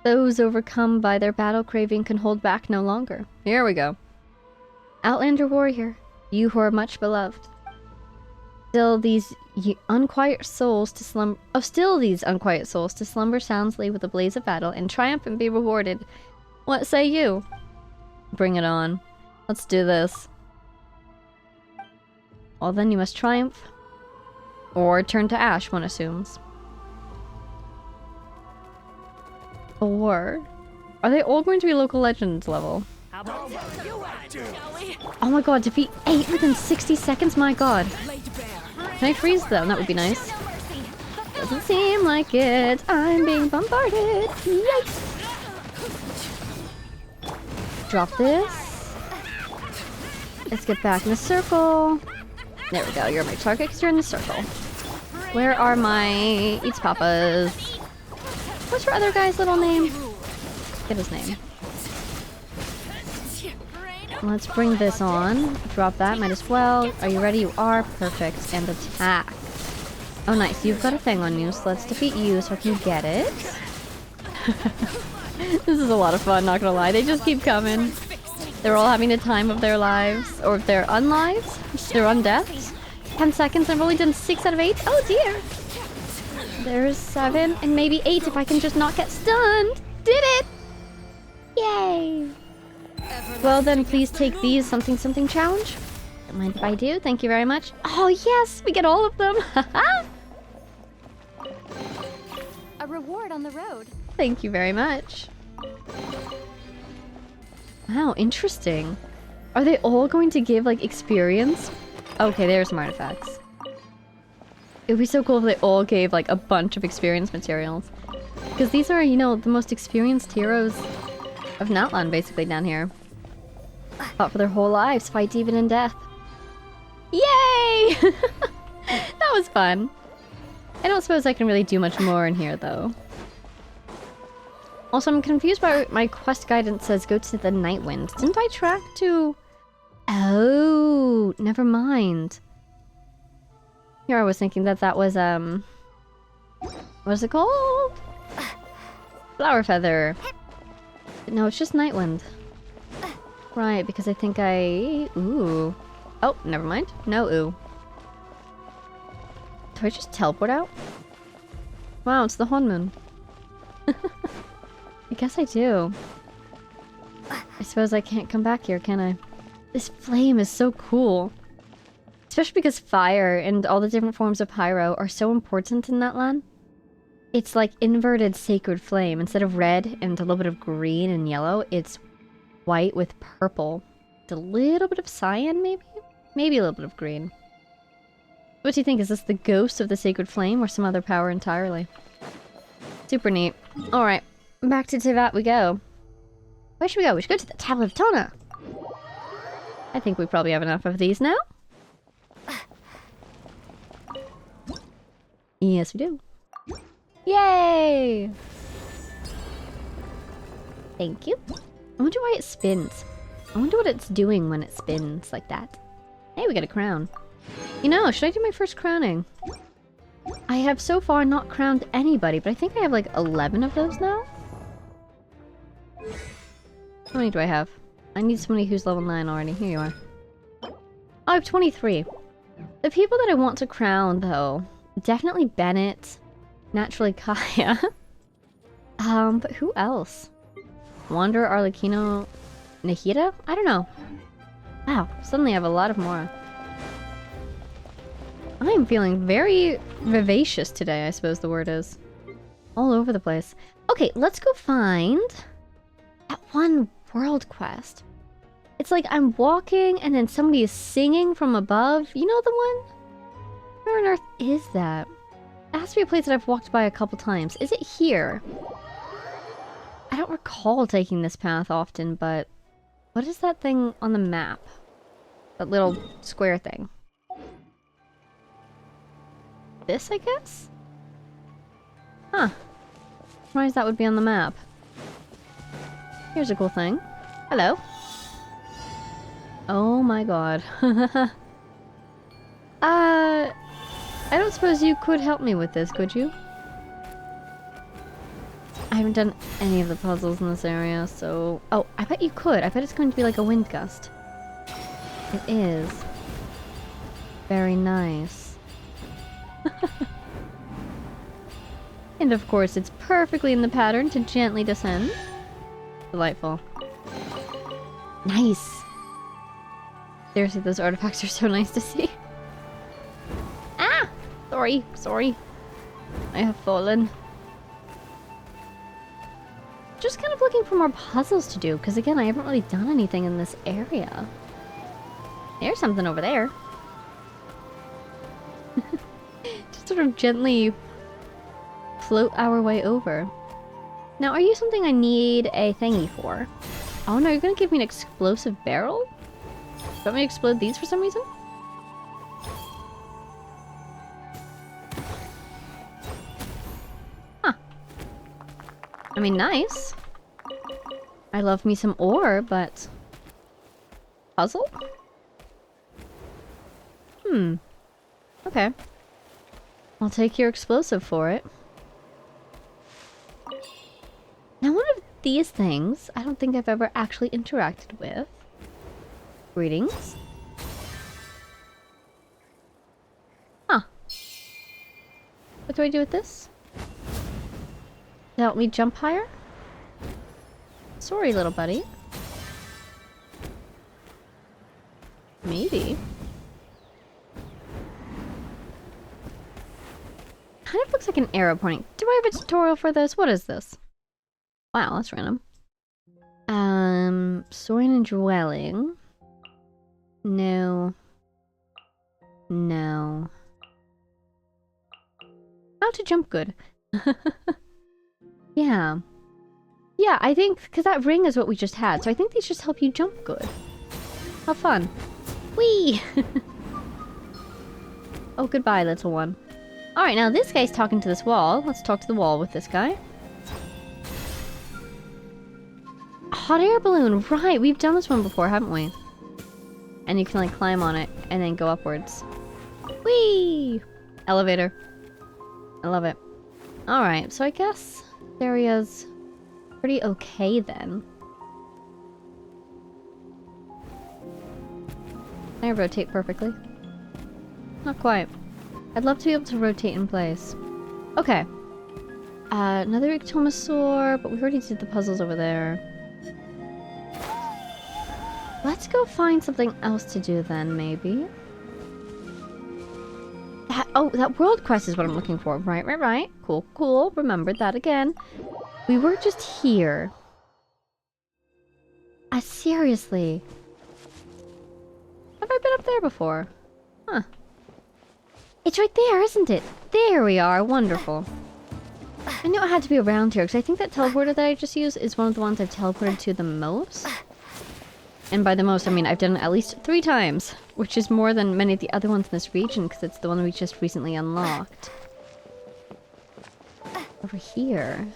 Those overcome by their battle craving can hold back no longer. Here we go. Outlander warrior, you who are much beloved. Still these unquiet souls to slumber. Oh, still these unquiet souls to slumber soundly with the blaze of battle and triumph and be rewarded. What say you? Bring it on. Let's do this. Well, then you must triumph. Or turn to ash, one assumes. Or... Are they all going to be local legends level? Oh my god, defeat 8 within 60 seconds? My god. Can I freeze them? That would be nice. Doesn't seem like it. I'm being bombarded. Yikes! Drop this. Let's get back in the circle. There we go, you're my target because you're in the circle. Where are my Eats Papas? What's your other guy's little name? Get his name. Let's bring this on. Drop that, might as well. Are you ready? You are. Perfect. And attack. Oh nice, you've got a thing on you, so let's defeat you so I can get it. This is a lot of fun, not gonna lie. They just keep coming. They're all having the time of their lives. Or if they're unlives, they're undeaths. 10 seconds, I've only done 6 out of 8. Oh dear! There's 7, and maybe 8 if I can just not get stunned. Did it! Yay! Well then, please take these something something challenge. Don't mind if I do, thank you very much. Oh yes, we get all of them! A reward on the road. Thank you very much. Wow, interesting. Are they all going to give, like, experience? Okay, there's some artifacts. It would be so cool if they all gave, like, a bunch of experience materials. Because these are, you know, the most experienced heroes of Natlan, basically, down here. Fought for their whole lives, fight even in death. Yay! That was fun. I don't suppose I can really do much more in here, though. Also, I'm confused by my quest guidance says go to the Nightwind. Didn't I track to... Oh, never mind. Here I was thinking that that was, what is it called? Flower Feather. No, it's just Nightwind. Right, because I think I... Ooh. Oh, never mind. No ooh. Do I just teleport out? Wow, it's the Honmoon. I guess I do. I suppose I can't come back here, can I? This flame is so cool. Especially because fire and all the different forms of pyro are so important in that land. It's like inverted sacred flame. Instead of red and a little bit of green and yellow, it's white with purple. It's a little bit of cyan, maybe? Maybe a little bit of green. What do you think? Is this the ghost of the sacred flame or some other power entirely? Super neat. Alright, back to Tivat we go. Where should we go? We should go to the Tablet of Tona. I think we probably have enough of these now. Yes, we do. Yay! Thank you. I wonder why it spins. I wonder what it's doing when it spins like that. Hey, we got a crown. You know, should I do my first crowning? I have so far not crowned anybody, but I think I have like 11 of those now. How many do I have? I need somebody who's level 9 already. Here you are. Oh, I have 23. The people that I want to crown, though, definitely Bennett, naturally Kaya. But who else? Wander, Arlecchino, Nahida? I don't know. Wow, suddenly I have a lot of Mora. I am feeling very vivacious today, I suppose the word is. All over the place. Okay, let's go find that one world quest. It's like I'm walking and then somebody is singing from above. You know the one? Where on earth is that? It has to be a place that I've walked by a couple times. Is it here? I don't recall taking this path often, but... What is that thing on the map? That little square thing. This, I guess? Huh. Surprised that would be on the map. Here's a cool thing. Hello. Oh my god. I don't suppose you could help me with this, could you? I haven't done any of the puzzles in this area, so... Oh, I bet you could. I bet it's going to be like a wind gust. It is. Very nice. And of course, it's perfectly in the pattern to gently descend. Delightful. Nice! Seriously, those artifacts are so nice to see. Ah! Sorry, sorry. I have fallen. Just kind of looking for more puzzles to do, because again, I haven't really done anything in this area. There's something over there. Just sort of gently float our way over. Now, are you something I need a thingy for? Oh no, you're gonna give me an explosive barrel? Do you want me to explode these for some reason? Huh. I mean, nice. I love me some ore, but... Puzzle? Hmm. Okay. I'll take your explosive for it. Now, one of these things, I don't think I've ever actually interacted with. Greetings. Huh. What do I do with this? Does it help me jump higher? Sorry, little buddy. Maybe. Kind of looks like an arrow pointing. Do I have a tutorial for this? What is this? Wow, that's random. Soaring and dwelling. No. No. How to jump good. Yeah. Yeah, I think, because that ring is what we just had, so I think these just help you jump good. How fun. Whee! Oh, goodbye, little one. Alright, now this guy's talking to this wall. Let's talk to the wall with this guy. Hot air balloon! Right, we've done this one before, haven't we? And you can, like, climb on it and then go upwards. Whee! Elevator. I love it. Alright, so I guess this area's pretty okay then. Can I rotate perfectly? Not quite. I'd love to be able to rotate in place. Okay. Another Ectomosaur, but we already did the puzzles over there. Let's go find something else to do then, maybe. That world quest is what I'm looking for. Right. Cool. Remembered that again. We were just here. Seriously. Have I been up there before? Huh. It's right there, isn't it? There we are. Wonderful. I knew it had to be around here, because I think that teleporter that I just used is one of the ones I've teleported to the most. And by the most, I mean I've done it at least 3 times, which is more than many of the other ones in this region, because it's the one we just recently unlocked. Over here.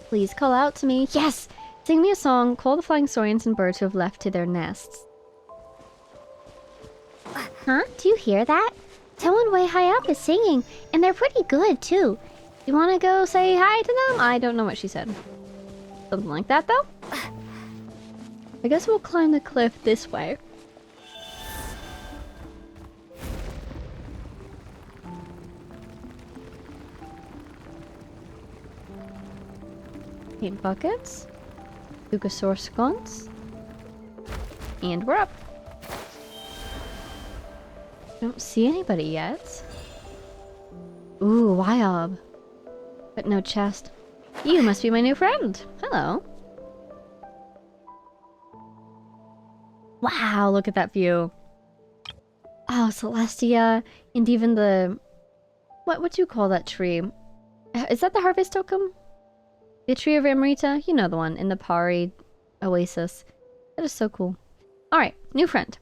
Please call out to me. Yes! Sing me a song, call the flying saurians and birds who have left to their nests. Huh? Do you hear that? Someone way high up is singing, and they're pretty good, too. You want to go say hi to them? I don't know what she said. Something like that, though? I guess we'll climb the cliff this way. Paint buckets. Lugosaur sconce. And we're up. Don't see anybody yet. Ooh, Wyob. But no chest. You must be my new friend. Hello. Wow, look at that view. Oh, Celestia. And even the... What do you call that tree? Is that the Harvest Totem? The Tree of Amrita? You know the one, in the Pari Oasis. That is so cool. Alright, new friend.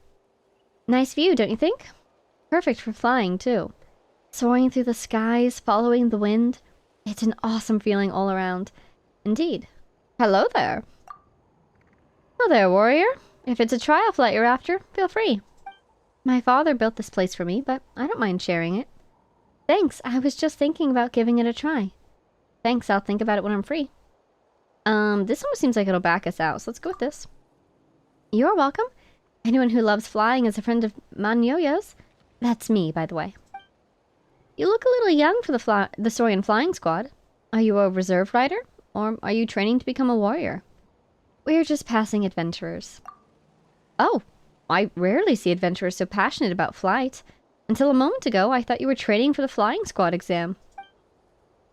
Nice view, don't you think? Perfect for flying, too. Soaring through the skies, following the wind. It's an awesome feeling all around. Indeed. Hello there. Hello there, warrior. If it's a trial flight you're after, feel free. My father built this place for me, but I don't mind sharing it. Thanks, I was just thinking about giving it a try. Thanks, I'll think about it when I'm free. This almost seems like it'll back us out, so let's go with this. You're welcome. Anyone who loves flying is a friend of Manyoya's. That's me, by the way. You look a little young for the Saurian flying squad. Are you a reserve rider? Or are you training to become a warrior? We're just passing adventurers. Oh, I rarely see adventurers so passionate about flight. Until a moment ago, I thought you were training for the flying squad exam.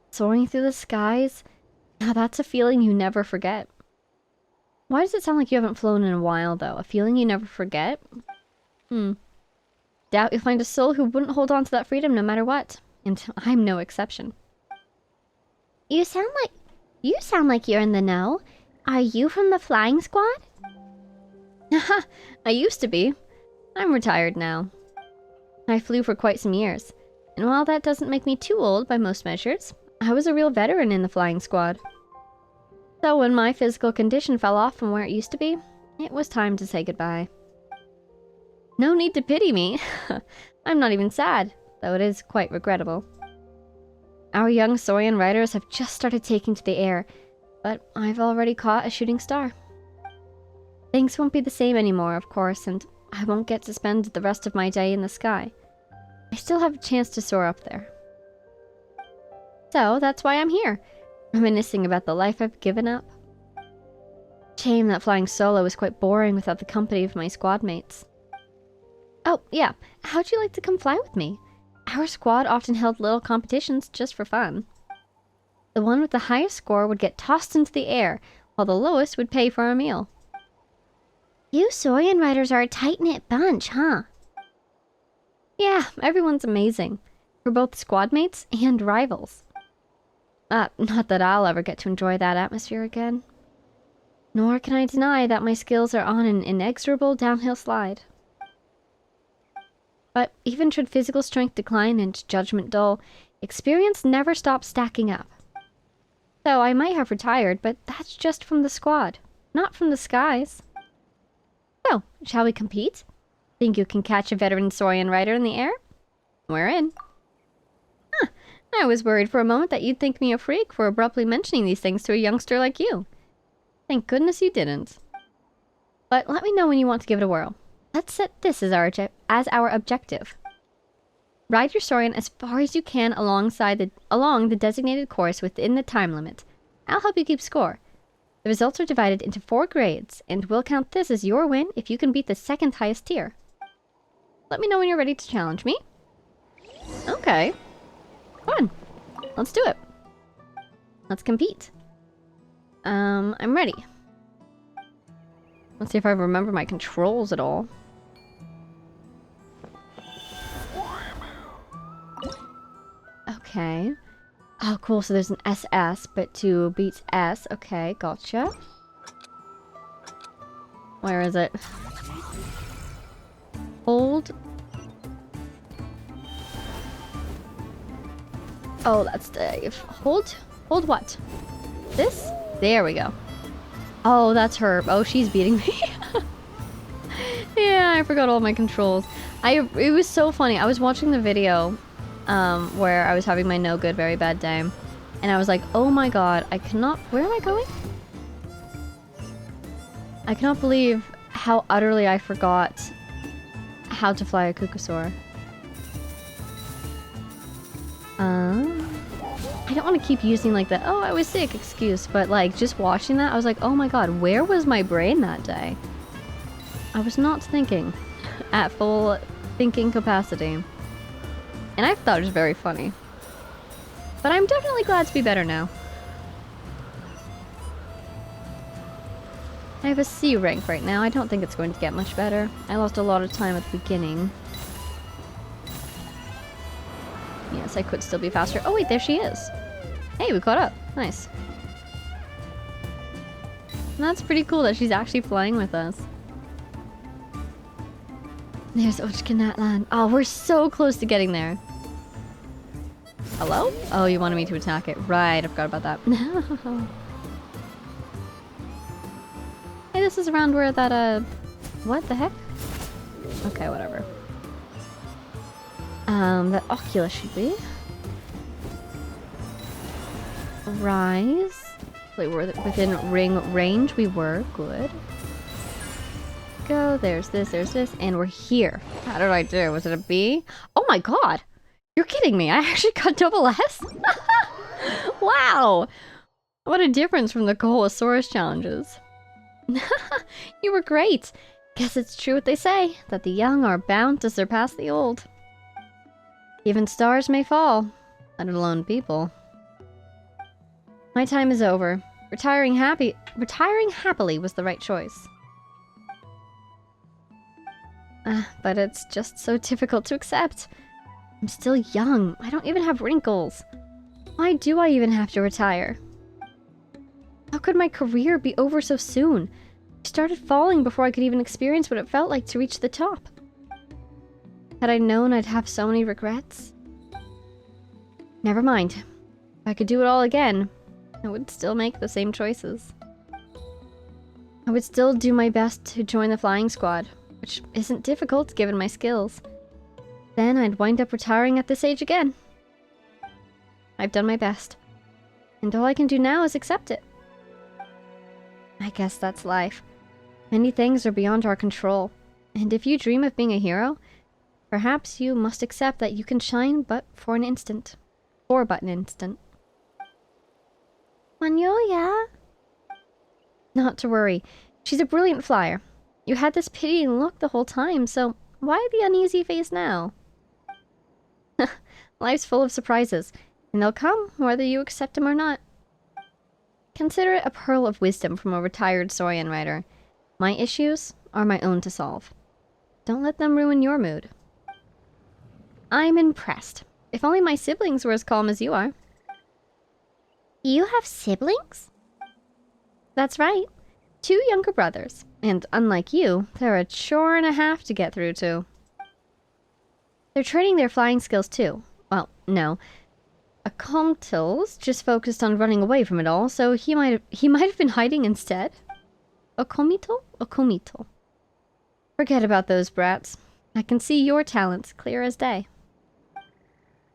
Soaring through the skies? Now that's a feeling you never forget. Why does it sound like you haven't flown in a while, though? A feeling you never forget? Doubt you'll find a soul who wouldn't hold on to that freedom no matter what. And I'm no exception. You sound like you're in the know. Are you from the flying squad? Haha, I used to be. I'm retired now. I flew for quite some years. And while that doesn't make me too old by most measures, I was a real veteran in the flying squad. So when my physical condition fell off from where it used to be, it was time to say goodbye. No need to pity me. I'm not even sad, though it is quite regrettable. Our young Saurian riders have just started taking to the air, but I've already caught a shooting star. Things won't be the same anymore, of course, and I won't get to spend the rest of my day in the sky. I still have a chance to soar up there. So that's why I'm here, reminiscing about the life I've given up. Shame that flying solo was quite boring without the company of my squad mates. Oh, yeah, how'd you like to come fly with me? Our squad often held little competitions just for fun. The one with the highest score would get tossed into the air, while the lowest would pay for a meal. You Saurian riders are a tight-knit bunch, huh? Yeah, everyone's amazing. We're both squad mates and rivals. Not that I'll ever get to enjoy that atmosphere again. Nor can I deny that my skills are on an inexorable downhill slide. But even should physical strength decline and judgment dull, experience never stops stacking up. So I might have retired, but that's just from the squad, not from the skies. So, shall we compete? Think you can catch a veteran Saurian rider in the air? We're in. Huh, I was worried for a moment that you'd think me a freak for abruptly mentioning these things to a youngster like you. Thank goodness you didn't. But let me know when you want to give it a whirl. Let's set this as our objective. Ride your Saurian as far as you can along the designated course within the time limit. I'll help you keep score. The results are divided into 4 grades, and we'll count this as your win if you can beat the 2nd highest tier. Let me know when you're ready to challenge me. Okay. Fun. Let's do it. Let's compete. I'm ready. Let's see if I remember my controls at all. Okay. Oh, cool. So there's an SS, but 2 beats S. Okay, gotcha. Where is it? Hold. Oh, that's Dave. Hold? Hold what? This? There we go. Oh, that's her. Oh, she's beating me. Yeah, I forgot all my controls. It was so funny. I was watching the video where I was having my no good, very bad day. And I was like, oh my god, I cannot... Where am I going? I cannot believe how utterly I forgot how to fly a Kukusaur. I don't want to keep using like the, oh, I was sick excuse, but like just watching that, I was like, oh my god, where was my brain that day? I was not thinking at full thinking capacity. And I thought it was very funny. But I'm definitely glad to be better now. I have a C rank right now. I don't think it's going to get much better. I lost a lot of time at the beginning. Yes, I could still be faster. Oh wait, there she is. Hey, we caught up. Nice. And that's pretty cool that she's actually flying with us. There's Natlan. Oh, we're so close to getting there. Hello? Oh, you wanted me to attack it. Right, I forgot about that. Hey, this is around where that, what the heck? Okay, whatever. That Oculus should be. Rise. Wait, we're within ring range. We were. Good. Go. There's this, and we're here. How did I do? Was it a B? Oh my god! You're kidding me. I actually got double S? Wow! What a difference from the Coholosaurus challenges. You were great. Guess it's true what they say, that the young are bound to surpass the old. Even stars may fall, let alone people. My time is over. Retiring happily was the right choice. But it's just so difficult to accept. I'm still young. I don't even have wrinkles. Why do I even have to retire? How could my career be over so soon? I started falling before I could even experience what it felt like to reach the top. Had I known I'd have so many regrets? Never mind. If I could do it all again, I would still make the same choices. I would still do my best to join the flying squad, which isn't difficult given my skills. Then I'd wind up retiring at this age again. I've done my best, and all I can do now is accept it. I guess that's life. Many things are beyond our control, and if you dream of being a hero, perhaps you must accept that you can shine but for an instant. Or but an instant. Magnolia? Not to worry. She's a brilliant flyer. You had this pitying look the whole time, so why the uneasy face now? Life's full of surprises, and they'll come whether you accept them or not. Consider it a pearl of wisdom from a retired Saurian writer. My issues are my own to solve. Don't let them ruin your mood. I'm impressed. If only my siblings were as calm as you are. You have siblings? That's right. 2 younger brothers. And unlike you, they're a chore and a half to get through to. They're training their flying skills too. Well, no. Akomtil's just focused on running away from it all, so he might have been hiding instead. Okomito? Forget about those brats. I can see your talents clear as day.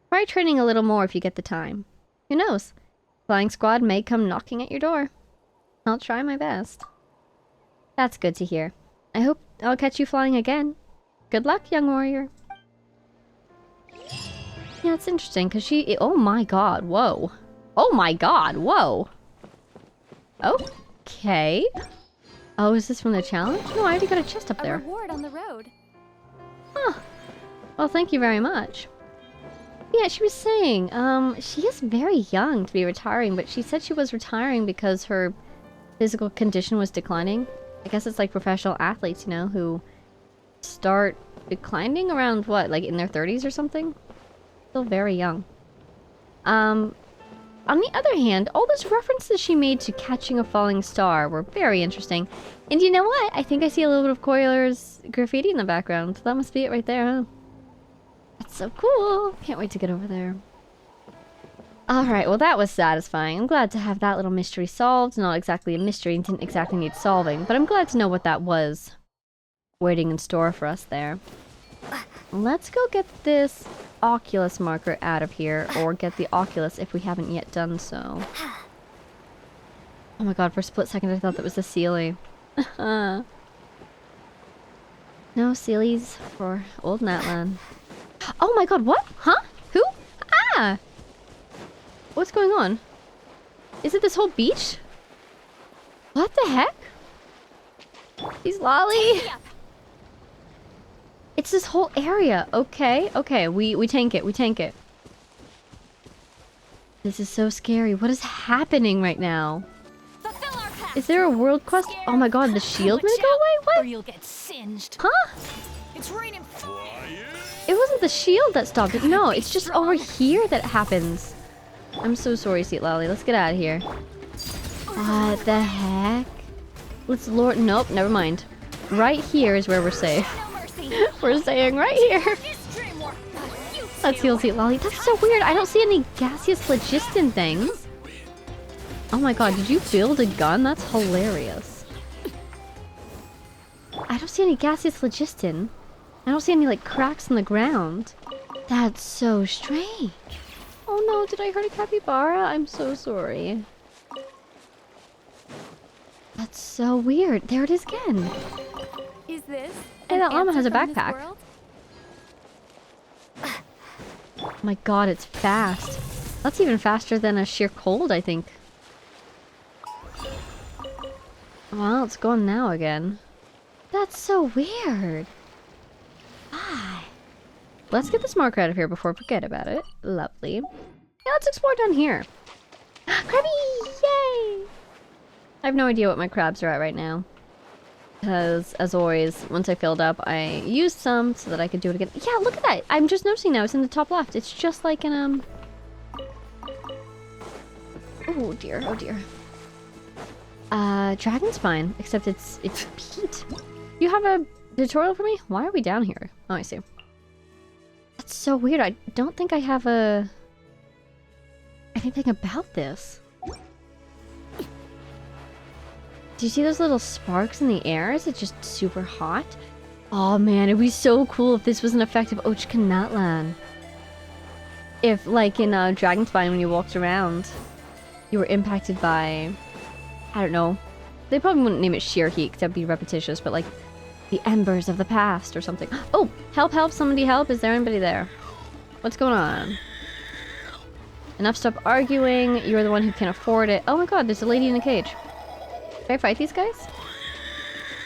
Try training a little more if you get the time. Who knows? Flying squad may come knocking at your door. I'll try my best. That's good to hear. I hope I'll catch you flying again. Good luck, young warrior. Yeah, it's interesting because she... Oh my god, whoa. Oh my god, whoa. Okay. Oh, is this from the challenge? No, I already got a chest up there. A reward on the road. Huh. Well, thank you very much. Yeah, she was saying, she is very young to be retiring, but she said she was retiring because her physical condition was declining. I guess it's like professional athletes, you know, who start declining around, what, like in their 30s or something? Still very young. On the other hand, all those references she made to catching a falling star were very interesting. And you know what? I think I see a little bit of Coiler's graffiti in the background. That must be it right there, huh? That's so cool. Can't wait to get over there. Alright, well that was satisfying. I'm glad to have that little mystery solved. Not exactly a mystery, and didn't exactly need solving, but I'm glad to know what that was waiting in store for us there. Let's go get this Oculus marker out of here, or get the Oculus if we haven't yet done so. Oh my god, for a split second I thought that was the Sealy. No Sealies for old Natlan. Oh my god, what? Huh? Who? Ah! What's going on? Is it this whole beach? What the heck? He's Lolly! It's this whole area. Okay, okay, we tank it, we tank it. This is so scary. What is happening right now? Is there a world quest? Oh my god, the shield gonna go away? What? Or you'll get singed. Huh? It's raining fire. It wasn't the shield that stopped it. No, it's just over here that happens. I'm so sorry, Citlali. Let's get out of here. What the heck? Let's lure... Nope, never mind. Right here is where we're safe. We're staying right here. Let's heal Citlali. That's so weird. I don't see any gaseous phlogiston things. Oh my god, did you build a gun? That's hilarious. I don't see any gaseous phlogiston. I don't see any, like, cracks in the ground. That's so strange. Oh no, did I hurt a capybara? I'm so sorry. That's so weird. There it is again. Is this? Hey, that llama has a backpack. Oh my god, it's fast. That's even faster than a sheer cold, I think. Well, it's gone now again. That's so weird. Why? Let's get this marker out of here before we forget about it. Lovely. Yeah, let's explore down here. Crabby! Yay! I have no idea what my crabs are at right now. Because, as always, once I filled up, I used some so that I could do it again. Yeah, look at that! I'm just noticing now, it's in the top left. It's just like in, oh dear, oh dear. Dragon spine, except it's peat. You have a tutorial for me? Why are we down here? Oh, I see. That's so weird. I don't think I have anything about this. Do you see those little sparks in the air? Is it just super hot? Oh man, it'd be so cool if this was an effect of Ochkanatlan. If, like in Dragonspine, when you walked around, you were impacted by, I don't know. They probably wouldn't name it sheer heat, because that'd be repetitious, but like the embers of the past or something. Oh, help, help, somebody help. Is there anybody there? What's going on? Enough, stop arguing. You're the one who can afford it. Oh my god, there's a lady in a cage. Can I fight these guys?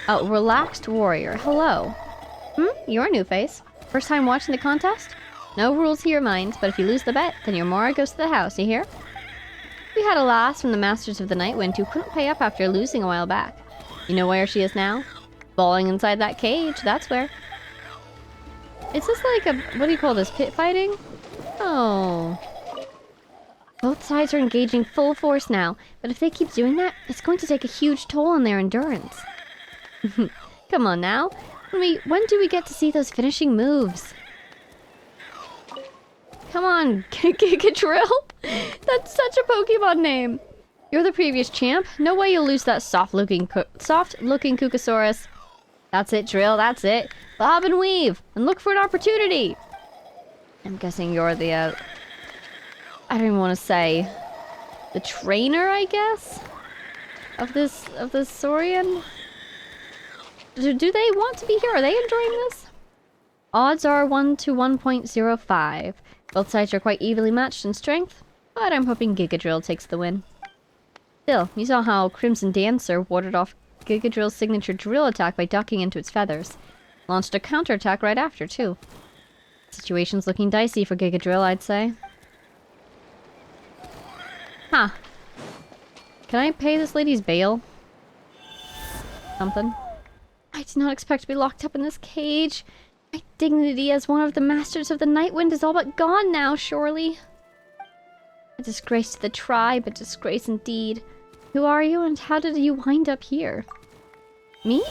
Oh, relaxed warrior. Hello. You're a new face. First time watching the contest? No rules here, mind, but if you lose the bet, then your Mora goes to the house, you hear? We had a lass from the Masters of the Nightwind who couldn't pay up after losing a while back. You know where she is now? Bawling inside that cage, that's where. Is this like a, what do you call this, pit fighting? Oh. Both sides are engaging full force now, but if they keep doing that, it's going to take a huge toll on their endurance. Come on now. When do we get to see those finishing moves? Come on, Gigadrill. That's such a Pokemon name. You're the previous champ. No way you'll lose that soft-looking Kukasaurus. That's it, Drill. That's it. Bob and weave, and look for an opportunity. I'm guessing you're the, I don't even want to say, the trainer, I guess? of this Saurian? Do they want to be here? Are they enjoying this? Odds are 1 to 1.05. Both sides are quite evenly matched in strength, but I'm hoping Gigadrill takes the win. Still, you saw how Crimson Dancer warded off Gigadrill's signature drill attack by ducking into its feathers. Launched a counterattack right after, too. Situation's looking dicey for Gigadrill, I'd say. Huh. Can I pay this lady's bail? Something? I did not expect to be locked up in this cage. My dignity as one of the Masters of the Nightwind is all but gone now, surely. A disgrace to the tribe, a disgrace indeed. Who are you, and how did you wind up here? Me?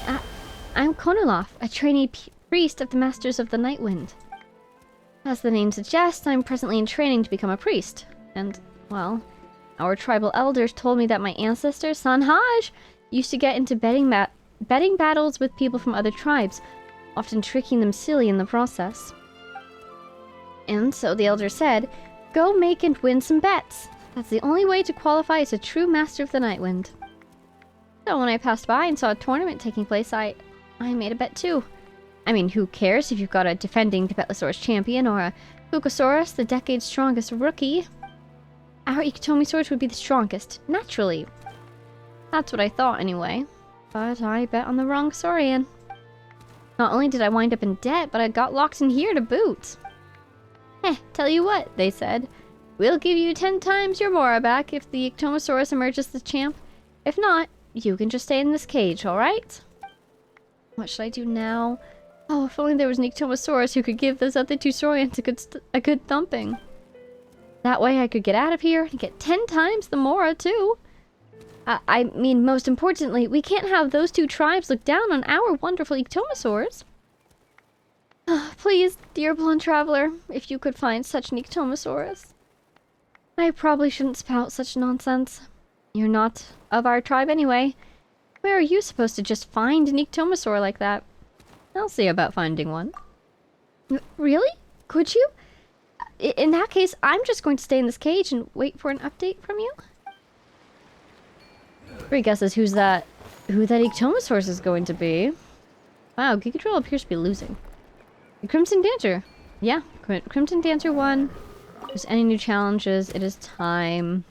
I'm Konulov, a trainee priest of the Masters of the Nightwind. As the name suggests, I'm presently in training to become a priest. And, well, our tribal elders told me that my ancestor, Sanhaj, used to get into betting battles with people from other tribes, often tricking them silly in the process. And so the elder said, go make and win some bets. That's the only way to qualify as a true Master of the Nightwind. So when I passed by and saw a tournament taking place, I made a bet too. I mean, who cares if you've got a defending Tibetlosaurus champion or a Fukosaurus, the decade's strongest rookie? Our Iktomisaurus would be the strongest, naturally. That's what I thought anyway. But I bet on the wrong Saurian. Not only did I wind up in debt, but I got locked in here to boot. Tell you what, they said. We'll give you 10 times your Mora back if the Iktomosaurus emerges the champ. If not, you can just stay in this cage, alright? What should I do now? Oh, if only there was an Iktomosaurus who could give those other two Saurians a good thumping. That way I could get out of here and get 10 times the Mora, too. I mean, most importantly, we can't have those two tribes look down on our wonderful Iktomosaurs. Please, dear blonde traveler, if you could find such an Iktomosaurus. I probably shouldn't spout such nonsense. You're not of our tribe anyway. Where are you supposed to just find an Iktomosaur like that? I'll see about finding one. Really? Could you? In that case, I'm just going to stay in this cage and wait for an update from you. Three guesses who that Iktomosaurus is going to be. Wow, Gigadrill appears to be losing. The Crimson Dancer. Yeah, Crimson Dancer won. If there's any new challenges, it is time.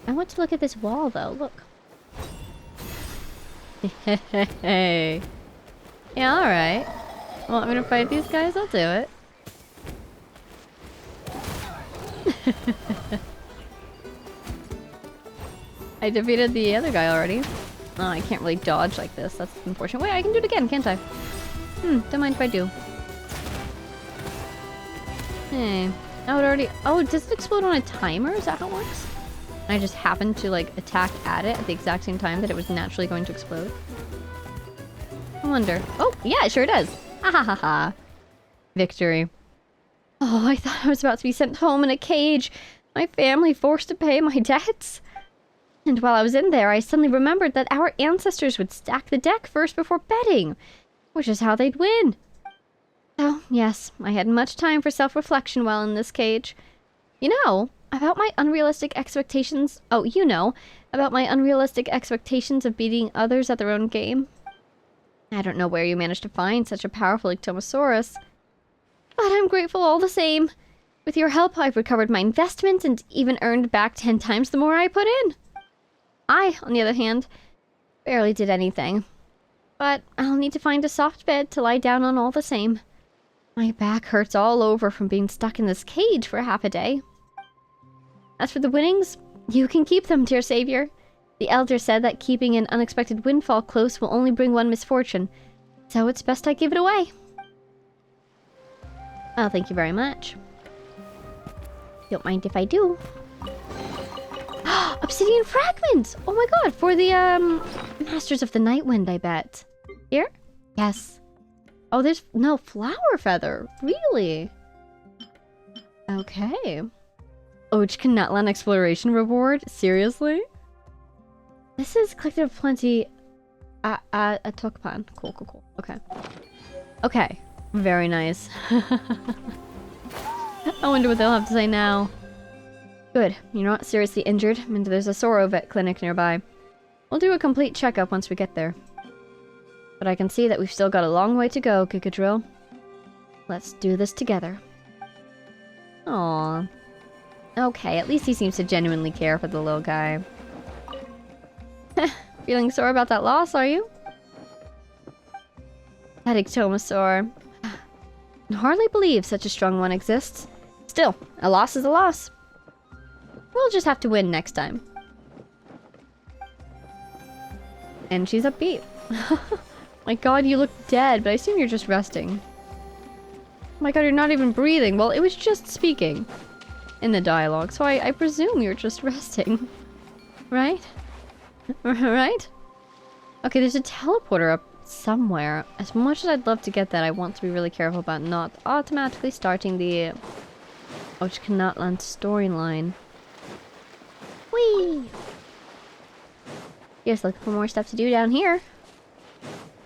I want to look at this wall, though. Look. Hey. Yeah, alright. Want me to fight these guys? I'll do it. I defeated the other guy already. Oh, I can't really dodge like this. That's unfortunate. Wait, I can do it again, can't I? Don't mind if I do. Hey. I would already... Oh, does it explode on a timer? Is that how it works? I just happened to, like, attack at it at the exact same time that it was naturally going to explode. I wonder. Oh, yeah, it sure does. Ha ha ha ha. Victory. Oh, I thought I was about to be sent home in a cage. My family forced to pay my debts. And while I was in there, I suddenly remembered that our ancestors would stack the deck first before betting, which is how they'd win. So, yes, I had much time for self-reflection while in this cage. You know, about my unrealistic expectations... Oh, you know, about my unrealistic expectations of beating others at their own game. I don't know where you managed to find such a powerful Iktomosaurus, but I'm grateful all the same. With your help, I've recovered my investment and even earned back 10 times the more I put in. I, on the other hand, barely did anything. But I'll need to find a soft bed to lie down on all the same. My back hurts all over from being stuck in this cage for half a day. As for the winnings, you can keep them, dear savior. The elder said that keeping an unexpected windfall close will only bring one misfortune, so it's best I give it away. Oh, thank you very much. Don't mind if I do. Obsidian fragments! Oh my god, for the, Masters of the Nightwind, I bet. Here? Yes. Oh, there's no flower feather. Really? Okay. Ochkan Nutland exploration reward? Seriously? This is collected plenty. A Tukpan. Cool, cool, cool. Okay. Okay. Very nice. I wonder what they'll have to say now. Good. You're not seriously injured. I mean, there's a Soro vet clinic nearby. We'll do a complete checkup once we get there. But I can see that we've still got a long way to go, Kikadrill. Let's do this together. Aww. Okay, at least he seems to genuinely care for the little guy. Feeling sore about that loss, are you? That ectomosaur. I can hardly believe such a strong one exists. Still, a loss is a loss. We'll just have to win next time. And she's upbeat. My god, you look dead, but I assume you're just resting. Oh my god, you're not even breathing. Well, it was just speaking in the dialogue, so I presume you're just resting. Right? Right? Okay, there's a teleporter up somewhere. As much as I'd love to get that, I want to be really careful about not automatically starting the Ochkanatlan storyline. Whee! Just looking for more stuff to do down here.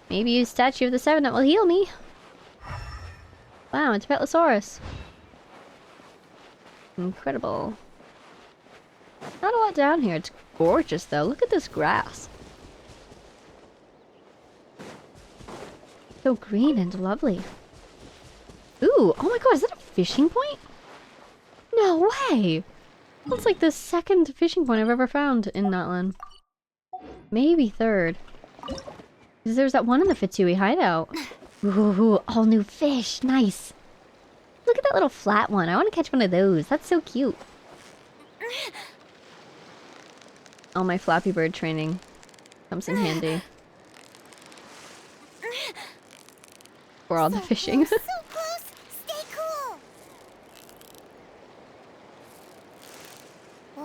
Maybe use Statue of the Seven that will heal me. Wow, it's Petlosaurus. Incredible. Not a lot down here. It's gorgeous though. Look at this grass. So green and lovely. Ooh, oh my god, is that a fishing point? No way! That's like the second fishing point I've ever found in Natlan. Maybe third. Because there's that one in the Fitsui hideout. Ooh, all new fish. Nice. Look at that little flat one. I want to catch one of those. That's so cute. All my Flappy Bird training comes in handy. For all the fishing. So close. Stay cool.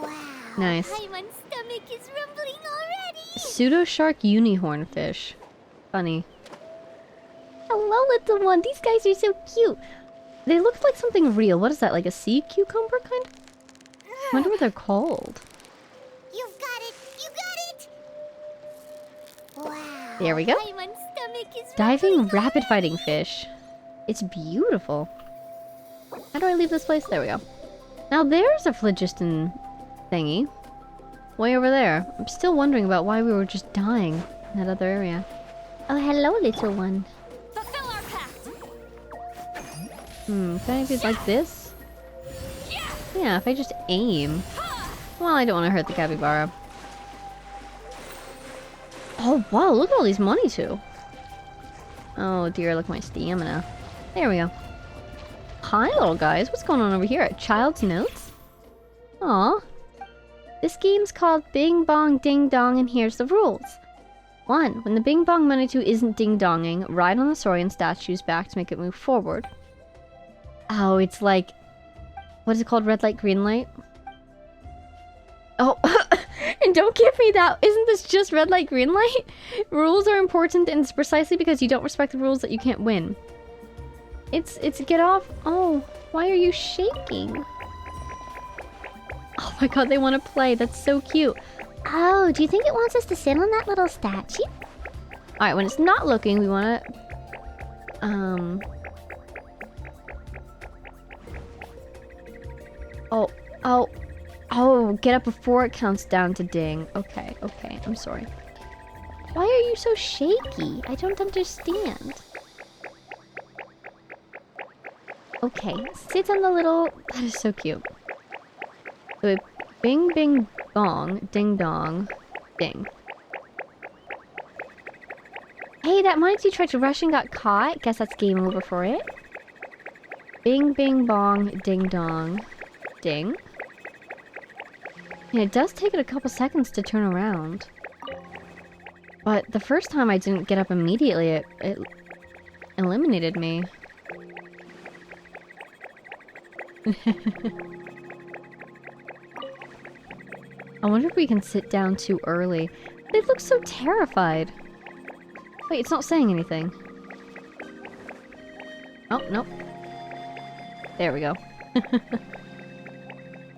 Wow. Nice. Paimon's stomach is rumbling already. Pseudo shark unihorn fish. Funny. Hello, little one. These guys are so cute. They look like something real. What is that? Like a sea cucumber kind? I wonder what they're called. You've got it. You got it. Wow. There we go. Paimon's stomach is Diving rapid fighting fish. It's beautiful. How do I leave this place? There we go. Now there's a phlogiston thingy. Way over there. I'm still wondering about why we were just dying in that other area. Oh, hello, little one. Fulfill our pact. Can I do it like this? Yeah, if I just aim. Well, I don't want to hurt the capybara. Oh, wow, look at all these money, too. Oh, dear, look at my stamina. There we go. Hi, little guys. What's going on over here? Child's Notes? Aw. This game's called Bing Bong Ding Dong, and here's the rules. 1. When the Bing Bong Manitou isn't ding-donging, ride on the Saurian statue's back to make it move forward. Oh, it's like... What is it called? Red light, green light? Oh, and don't give me that. Isn't this just red light, green light? Rules are important, and it's precisely because you don't respect the rules that you can't win. It's get off. Oh, why are you shaking? Oh my god, they want to play. That's so cute. Oh, do you think it wants us to sit on that little statue? Alright, when it's not looking, we want to... Oh, get up before it counts down to ding. Okay, I'm sorry. Why are you so shaky? I don't understand. Okay, sit on the little... That is so cute. So bing, bing, bong, ding, dong, ding. Hey, that Manitou tried to rush and got caught. Guess that's game over for it. Bing, bing, bong, ding, dong, ding. And it does take it a couple seconds to turn around. But the first time I didn't get up immediately, it eliminated me. I wonder if we can sit down too early. They look so terrified. Wait, it's not saying anything. Oh, nope. There we go.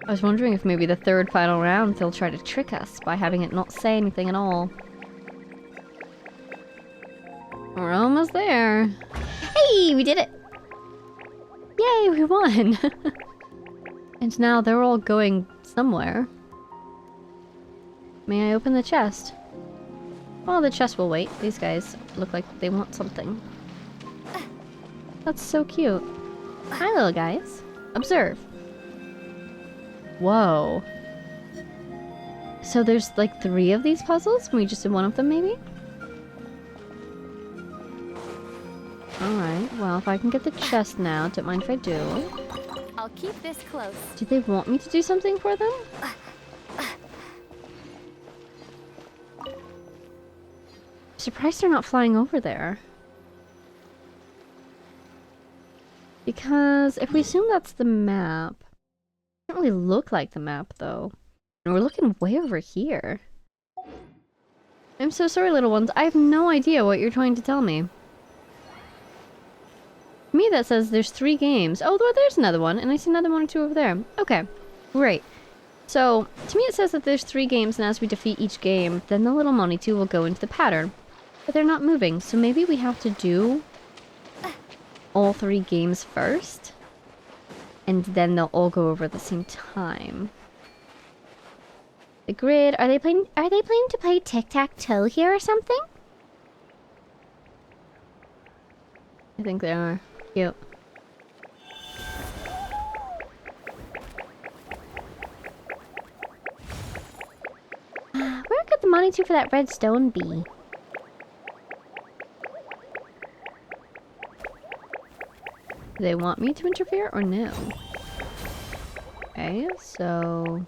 I was wondering if maybe the third final round they'll try to trick us by having it not say anything at all. We're almost there. Hey, we did it! Yay, we won! And now they're all going somewhere. May I open the chest? Oh, the chest will wait. These guys look like they want something. That's so cute. Hi, little guys. Observe. Whoa. So there's like 3 of these puzzles? Can we just do one of them, maybe? Alright, well, if I can get the chest now, don't mind if I do. I'll keep this close. Do they want me to do something for them? Surprised they're not flying over there. Because if we assume that's the map, it doesn't really look like the map though. And we're looking way over here. I'm so sorry, little ones. I have no idea what you're trying to tell me. To me that says there's 3 games. Oh, well, there's another one, and I see another 1 or 2 over there. Okay, great. So, to me it says that there's 3 games, and as we defeat each game, then the little money 2 will go into the pattern. But they're not moving, so maybe we have to do all 3 games first, and then they'll all go over at the same time. The grid, are they planning to play tic-tac-toe here or something? I think they are. Cute. Where could the money to for that red stone be? Do they want me to interfere or no? Okay, so...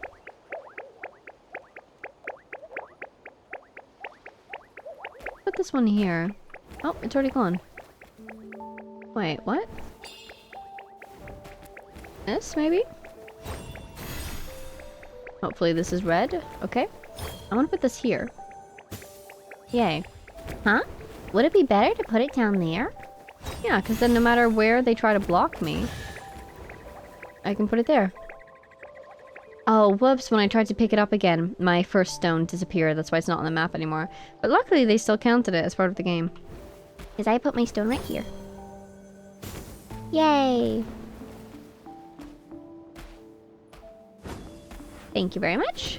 put this one here. Oh, it's already gone. Wait, what? This, maybe? Hopefully this is red. Okay. I want to put this here. Yay. Huh? Would it be better to put it down there? Yeah, because then no matter where they try to block me, I can put it there. Oh, whoops, when I tried to pick it up again, my first stone disappeared. That's why it's not on the map anymore. But luckily, they still counted it as part of the game. Because I put my stone right here. Yay! Thank you very much.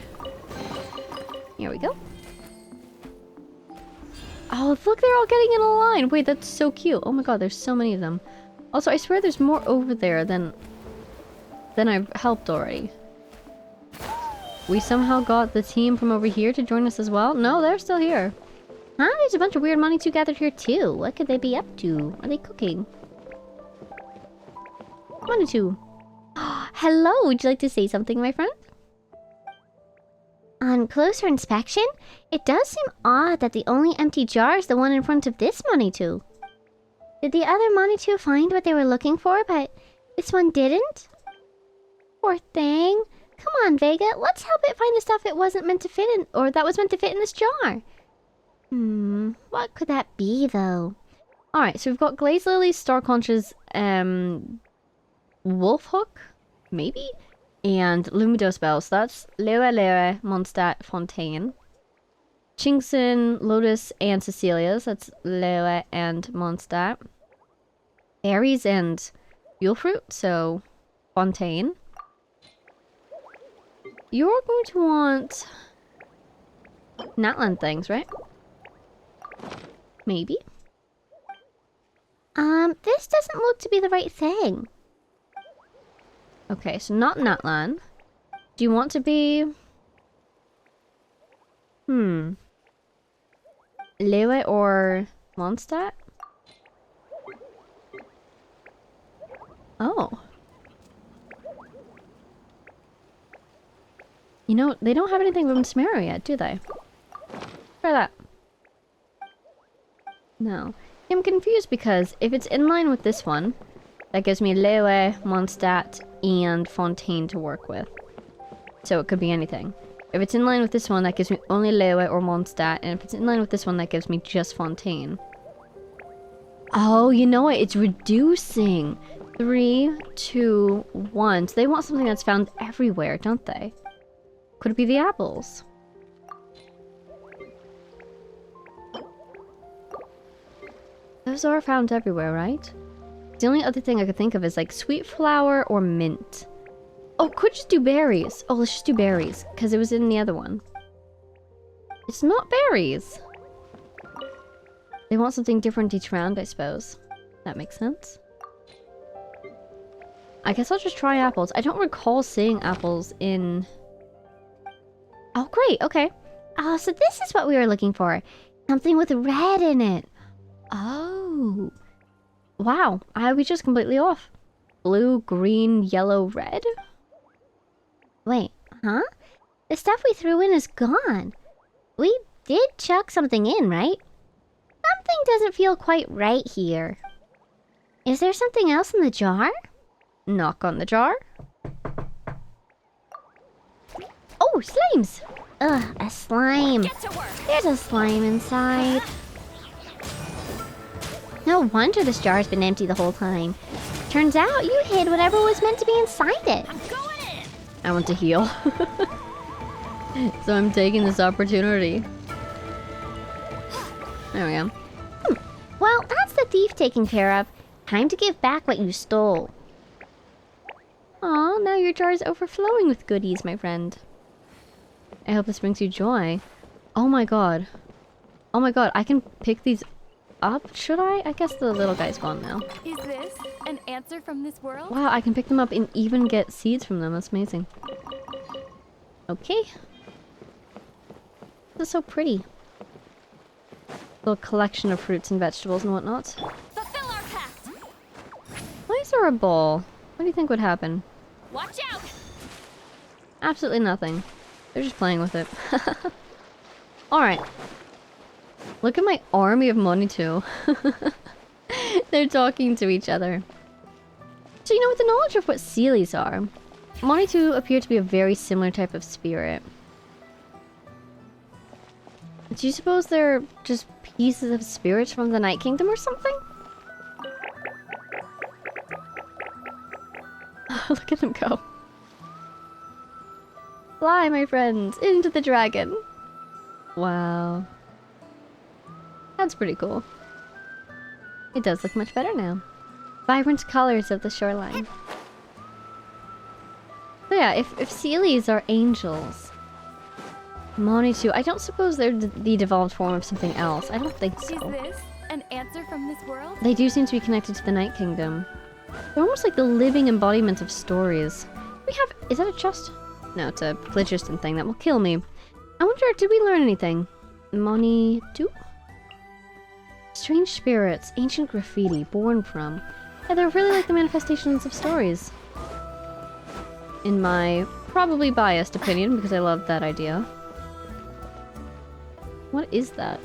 Here we go. Oh, look, they're all getting in a line. Wait, that's so cute. Oh my god, there's so many of them. Also, I swear there's more over there than I've helped already. We somehow got the team from over here to join us as well? No, they're still here. Huh? There's a bunch of weird money to gathered here too. What could they be up to? Are they cooking? Money too. Hello, would you like to say something, my friend? On closer inspection, it does seem odd that the only empty jar is the one in front of this money too. Did the other money too find what they were looking for, but this one didn't? Poor thing. Come on, Vega, let's help it find the stuff it wasn't meant to fit in, or that was meant to fit in this jar. What could that be, though? Alright, so we've got Glaze Lily, Star Conch's, Wolf Hook, maybe? And Lumidos Bell, so that's Larua, Mondstadt, Fontaine. Chingson, Lotus, and Cecilia's, that's Larua and Mondstadt. Berries and Yule Fruit, so Fontaine. You're going to want Natland things, right? Maybe. This doesn't look to be the right thing. Okay, so not Natland. Do you want to be... Lewe or Mondstadt? Oh. You know, they don't have anything from Smerio yet, do they? Try that. No. I'm confused because if it's in line with this one, that gives me Lewe, Mondstadt, and Fontaine to work with. So it could be anything. If it's in line with this one, that gives me only Lewe or Mondstadt, and if it's in line with this one, that gives me just Fontaine. Oh, you know what? It's reducing. 3, 2, 1. So they want something that's found everywhere, don't they? Could it be the apples? Those are found everywhere, right? The only other thing I could think of is like sweet flower or mint. Oh, could just do berries. Oh, let's just do berries, because it was in the other one. It's not berries. They want something different each round, I suppose. That makes sense. I guess I'll just try apples. I don't recall seeing apples in... Oh, great, okay. Oh, so this is what we were looking for. Something with red in it. Oh. Wow, I was just completely off. Blue, green, yellow, red? Wait, huh? The stuff we threw in is gone. We did chuck something in, right? Something doesn't feel quite right here. Is there something else in the jar? Knock on the jar. Oh, slimes! Ugh, a slime. Get to work. There's a slime inside. No wonder this jar's been empty the whole time. Turns out you hid whatever was meant to be inside it. I'm going in. I want to heal. So I'm taking this opportunity. There we go. Well, that's the thief taken care of. Time to give back what you stole. Aw, now your jar is overflowing with goodies, my friend. I hope this brings you joy. Oh my god. Oh my god, I can pick these up? Should I? I guess the little guy's gone now. Is this an answer from this world? Wow, I can pick them up and even get seeds from them. That's amazing. Okay. This is so pretty. Little collection of fruits and vegetables and whatnot. Fulfill our pact. Why is there a ball? What do you think would happen? Watch out. Absolutely nothing. They're just playing with it. Alright. Look at my army of Monitu. They're talking to each other. So, you know, with the knowledge of what Sealies are, Monitu appear to be a very similar type of spirit. Do you suppose they're just pieces of spirits from the Night Kingdom or something? Look at them go. Fly, my friends, into the dragon. Wow. That's pretty cool. It does look much better now. Vibrant colors of the shoreline. So yeah, if Sealies are angels, Monitu, I don't suppose they're the devolved form of something else. I don't think so. Is this an answer from this world? They do seem to be connected to the Night Kingdom. They're almost like the living embodiment of stories. We have... Is that a chest? No, it's a phlogiston thing that will kill me. I wonder, did we learn anything? Monitu? Strange spirits, ancient graffiti, born from... Yeah, they're really like the manifestations of stories. In my probably biased opinion, because I love that idea. What is that?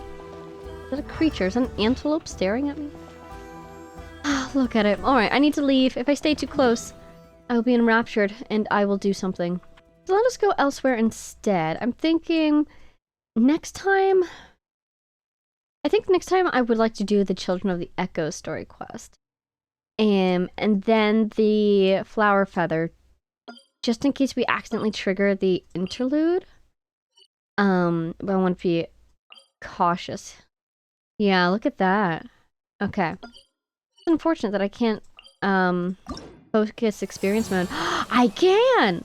Is that a creature? Is that an antelope staring at me? Look at it. Alright, I need to leave. If I stay too close, I will be enraptured and I will do something. So let us go elsewhere instead. I'm thinking next time... I think next time I would like to do the Children of the Echo story quest. And then the Flower Feather. Just in case we accidentally trigger the interlude. But I want to be cautious. Yeah, look at that. Okay. It's unfortunate that I can't focus experience mode. I can!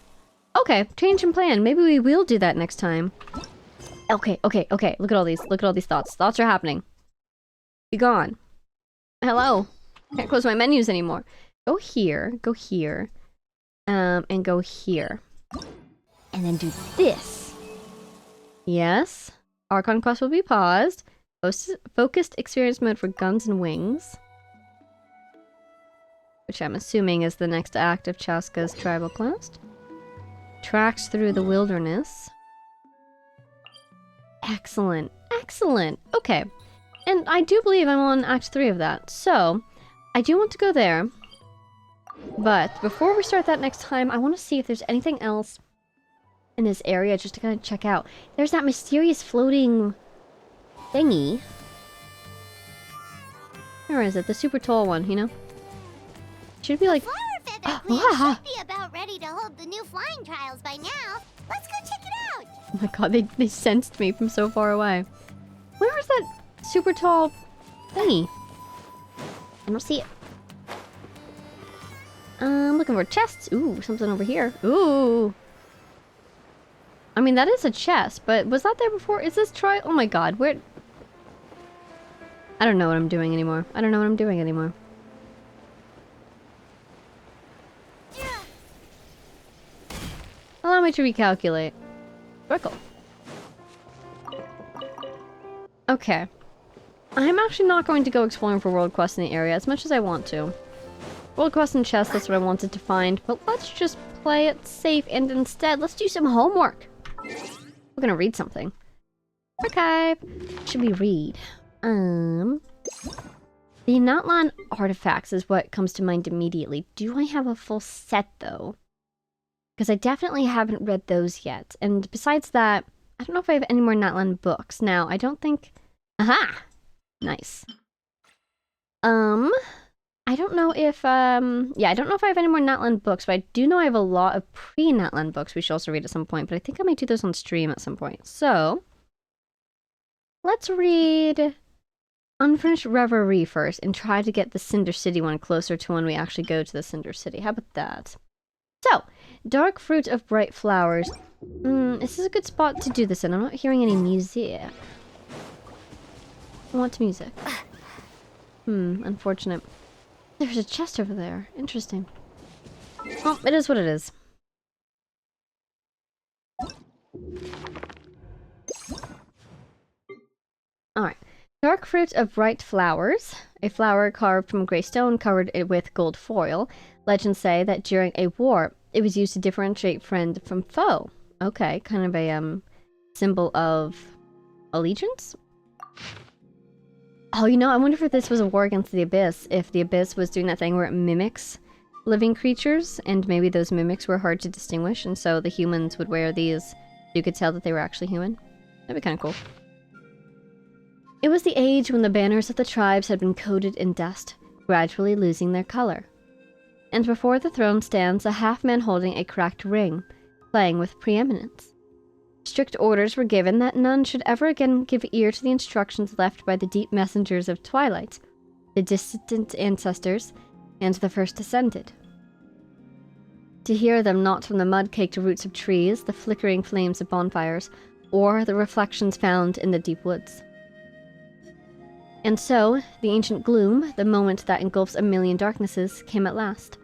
Okay, change in plan. Maybe we will do that next time. Okay. Look at all these. Look at all these thoughts. Thoughts are happening. Be gone. Hello. Can't close my menus anymore. Go here. And go here. And then do this. Yes. Archon quest will be paused. Focused experience mode for guns and wings. Which I'm assuming is the next act of Chaska's tribal quest. Tracks through the wilderness. Excellent. Okay. And I do believe I'm on Act 3 of that. So, I do want to go there. But before we start that next time, I want to see if there's anything else in this area just to kind of check out. There's that mysterious floating thingy. Where is it? The super tall one, you know? Should be like... Flower Feather Queen should be about ready to hold the new flying trials by now. Let's go check it out. Oh my god, they sensed me from so far away. Where is that super tall thingy? I don't see it. I'm looking for chests. Ooh, something over here. Ooh. I mean, that is a chest, but was that there before? Is this Troy? Oh my god, where... I don't know what I'm doing anymore. I don't know what I'm doing anymore. Allow me to recalculate. Circle. Okay. I'm actually not going to go exploring for world quests in the area as much as I want to. World quest and chests, that's what I wanted to find, but let's just play it safe and instead let's do some homework. We're gonna read something. Archive. Should we read? The Natlan artifacts is what comes to mind immediately. Do I have a full set though? Because I definitely haven't read those yet. And besides that, I don't know if I have any more Natlan books. Now, I don't think... Aha! Nice. I don't know if, yeah, I don't know if I have any more Natlan books, but I do know I have a lot of pre-Natlan books we should also read at some point, but I think I might do those on stream at some point. So, let's read Unfinished Reverie first and try to get the Cinder City one closer to when we actually go to the Cinder City. How about that? So, Dark Fruit of Bright Flowers. This is a good spot to do this in. I'm not hearing any music. I want music. Unfortunate. There's a chest over there. Interesting. Well, it is what it is. Alright. Dark Fruit of Bright Flowers. A flower carved from grey stone covered with gold foil. Legends say that during a war, it was used to differentiate friend from foe. Okay, kind of a symbol of allegiance? Oh, you know, I wonder if this was a war against the Abyss. If the Abyss was doing that thing where it mimics living creatures, and maybe those mimics were hard to distinguish, and so the humans would wear these so you could tell that they were actually human. That'd be kind of cool. It was the age when the banners of the tribes had been coated in dust, gradually losing their color. And before the throne stands a half-man holding a cracked ring, playing with preeminence. Strict orders were given that none should ever again give ear to the instructions left by the deep messengers of twilight, the distant ancestors, and the first ascended. To hear them not from the mud-caked roots of trees, the flickering flames of bonfires, or the reflections found in the deep woods. And so, the ancient gloom, the moment that engulfs a million darknesses, came at last.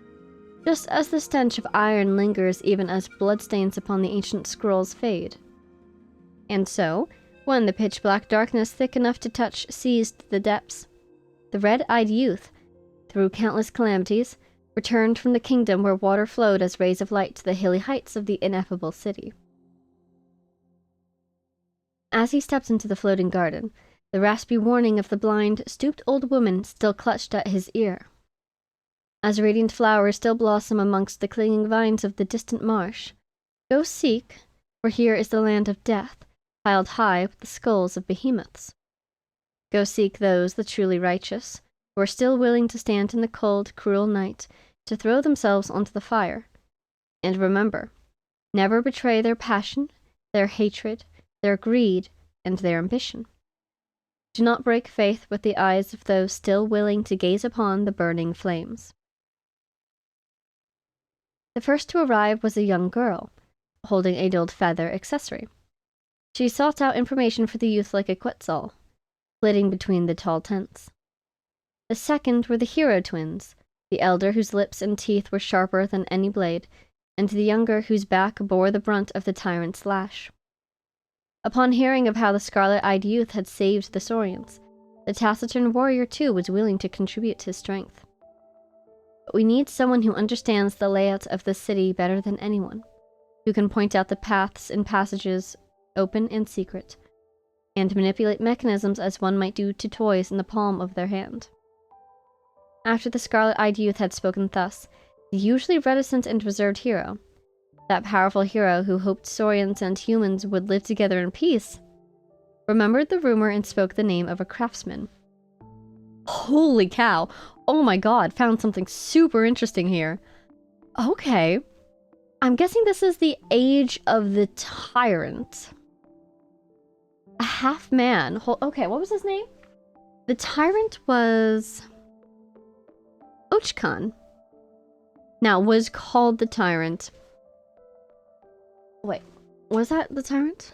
Just as the stench of iron lingers even as bloodstains upon the ancient scrolls fade. And so, when the pitch-black darkness thick enough to touch seized the depths, the red-eyed youth, through countless calamities, returned from the kingdom where water flowed as rays of light to the hilly heights of the ineffable city. As he stepped into the floating garden, the raspy warning of the blind, stooped old woman still clutched at his ear. As radiant flowers still blossom amongst the clinging vines of the distant marsh, go seek, for here is the land of death, piled high with the skulls of behemoths. Go seek those, the truly righteous, who are still willing to stand in the cold, cruel night, to throw themselves onto the fire. And remember, never betray their passion, their hatred, their greed, and their ambition. Do not break faith with the eyes of those still willing to gaze upon the burning flames. The first to arrive was a young girl, holding a dulled feather accessory. She sought out information for the youth like a quetzal, flitting between the tall tents. The second were the hero twins, the elder whose lips and teeth were sharper than any blade, and the younger whose back bore the brunt of the tyrant's lash. Upon hearing of how the scarlet-eyed youth had saved the Saurians, the taciturn warrior too was willing to contribute his strength. But we need someone who understands the layout of the city better than anyone, who can point out the paths and passages, open and secret, and manipulate mechanisms as one might do to toys in the palm of their hand. After the scarlet-eyed youth had spoken thus, the usually reticent and reserved hero, that powerful hero who hoped Saurians and humans would live together in peace, remembered the rumor and spoke the name of a craftsman. Holy cow! Oh my god, found something super interesting here. Okay. I'm guessing this is the age of the tyrant. A half-man. Okay, what was his name? The tyrant was... Ochkan. Now, was called the Tyrant. Wait, was that the Tyrant?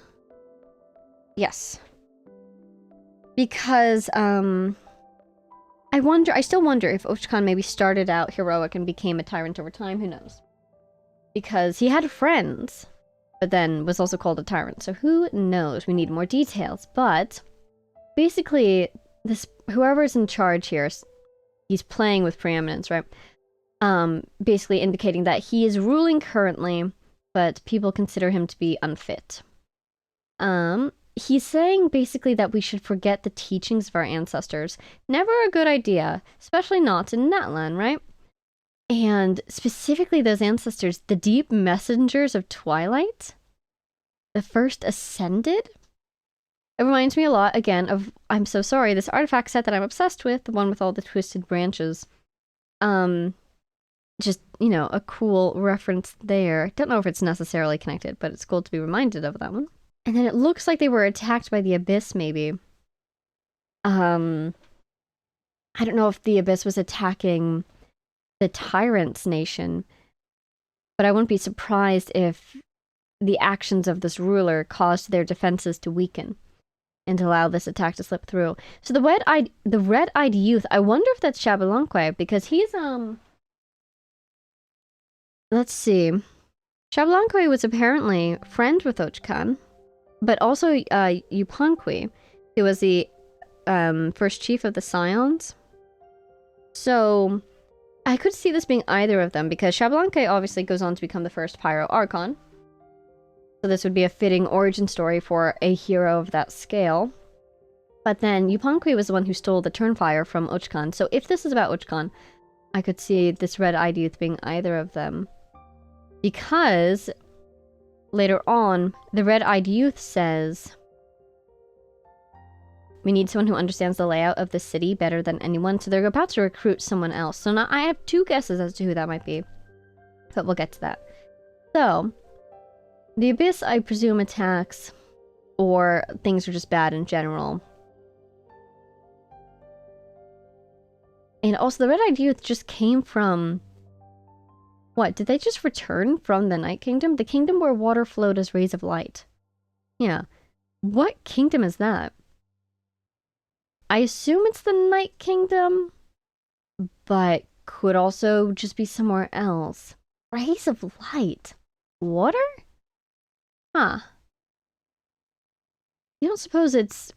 Yes. Because, I still wonder if Ochkan maybe started out heroic and became a tyrant over time, who knows? Because he had friends, but then was also called a tyrant, so who knows? We need more details, but basically, whoever's in charge here, he's playing with preeminence, right? Basically indicating that he is ruling currently, but people consider him to be unfit. He's saying basically that we should forget the teachings of our ancestors. Never a good idea, especially not in Natlan, right? And specifically those ancestors, the deep messengers of Twilight, the first ascended. It reminds me a lot, again, of, I'm so sorry, this artifact set that I'm obsessed with, the one with all the twisted branches. Just, you know, a cool reference there. Don't know if it's necessarily connected, but it's cool to be reminded of that one. And then it looks like they were attacked by the Abyss, maybe. I don't know if the Abyss was attacking the Tyrant's nation, but I wouldn't be surprised if the actions of this ruler caused their defenses to weaken and allow this attack to slip through. So the red-eyed youth, I wonder if that's Xbalanque, because he's, let's see. Xbalanque was apparently friend with Ochkan, but also Yupanqui, who was the first chief of the Scions. So I could see this being either of them, because Xbalanque obviously goes on to become the first Pyro Archon. So this would be a fitting origin story for a hero of that scale. But then Yupanqui was the one who stole the Turnfire from Ochkan. So if this is about Ochkan, I could see this red-eyed youth being either of them. Because later on, the red-eyed youth says, we need someone who understands the layout of the city better than anyone, so they're about to recruit someone else. So now I have two guesses as to who that might be, but we'll get to that. So, the Abyss, I presume, attacks, or things are just bad in general. And also, the red-eyed youth just came from... What, did they just return from the Night Kingdom? The kingdom where water flowed as rays of light. Yeah. What kingdom is that? I assume it's the Night Kingdom, but could also just be somewhere else. Rays of light. Water? Huh. You don't suppose it's...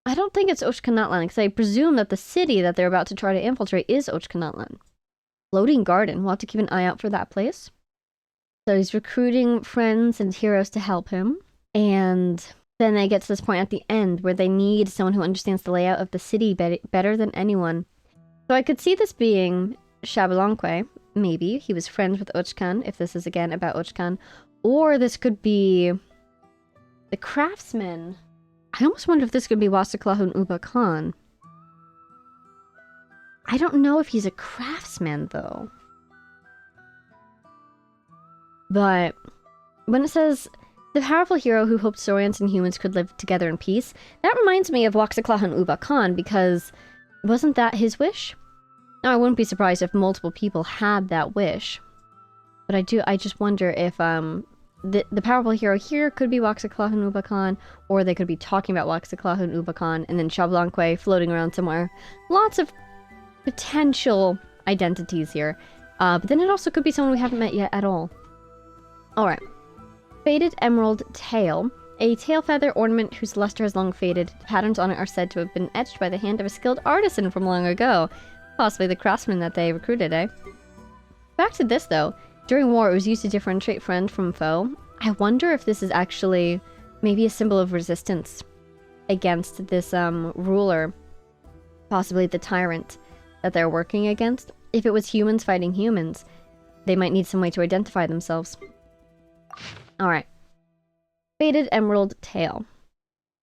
I don't think it's Ochkanatlan, because I presume that the city that they're about to try to infiltrate is Ochkanatlan. Floating Garden. We'll have to keep an eye out for that place. So he's recruiting friends and heroes to help him. And then they get to this point at the end where they need someone who understands the layout of the city better than anyone. So I could see this being Xbalanque. Maybe. He was friends with Ochkan, if this is again about Ochkan. Or this could be the craftsman. I almost wonder if this could be Wasaklahun Uba Khan. I don't know if he's a craftsman, though. But when it says, the powerful hero who hoped Saurians and humans could live together in peace, that reminds me of Waxaklahan Uba Khan, because wasn't that his wish? Now, I wouldn't be surprised if multiple people had that wish. But I just wonder if the powerful hero here could be Waxaklahan Uba Khan, or they could be talking about Waxaklahan Uba Khan, and then Xbalanque floating around somewhere. Lots of potential identities here. But then it also could be someone we haven't met yet at all. Alright. Faded Emerald Tail. A tail feather ornament whose luster has long faded. The patterns on it are said to have been etched by the hand of a skilled artisan from long ago. Possibly the craftsman that they recruited, eh? Back to this, though. During war, it was used to differentiate friend from foe. I wonder if this is actually maybe a symbol of resistance against this ruler. Possibly the tyrant that they're working against. If it was humans fighting humans, they might need some way to identify themselves. Alright. Faded Emerald Tail.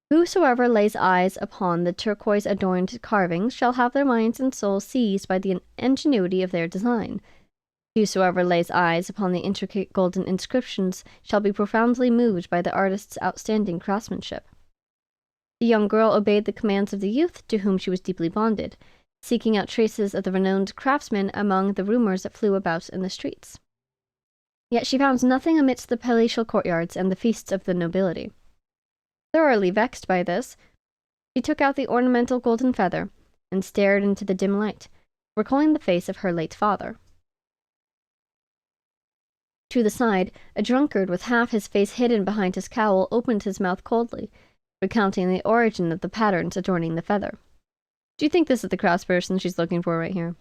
Whosoever lays eyes upon the turquoise-adorned carvings shall have their minds and souls seized by the ingenuity of their design. Whosoever lays eyes upon the intricate golden inscriptions shall be profoundly moved by the artist's outstanding craftsmanship. The young girl obeyed the commands of the youth to whom she was deeply bonded. seeking out traces of the renowned craftsman among the rumors that flew about in the streets. Yet she found nothing amidst the palatial courtyards and the feasts of the nobility. Thoroughly vexed by this, she took out the ornamental golden feather and stared into the dim light, recalling the face of her late father. To the side, a drunkard with half his face hidden behind his cowl opened his mouth coldly, recounting the origin of the patterns adorning the feather. Do you think this is the craftsperson she's looking for right here?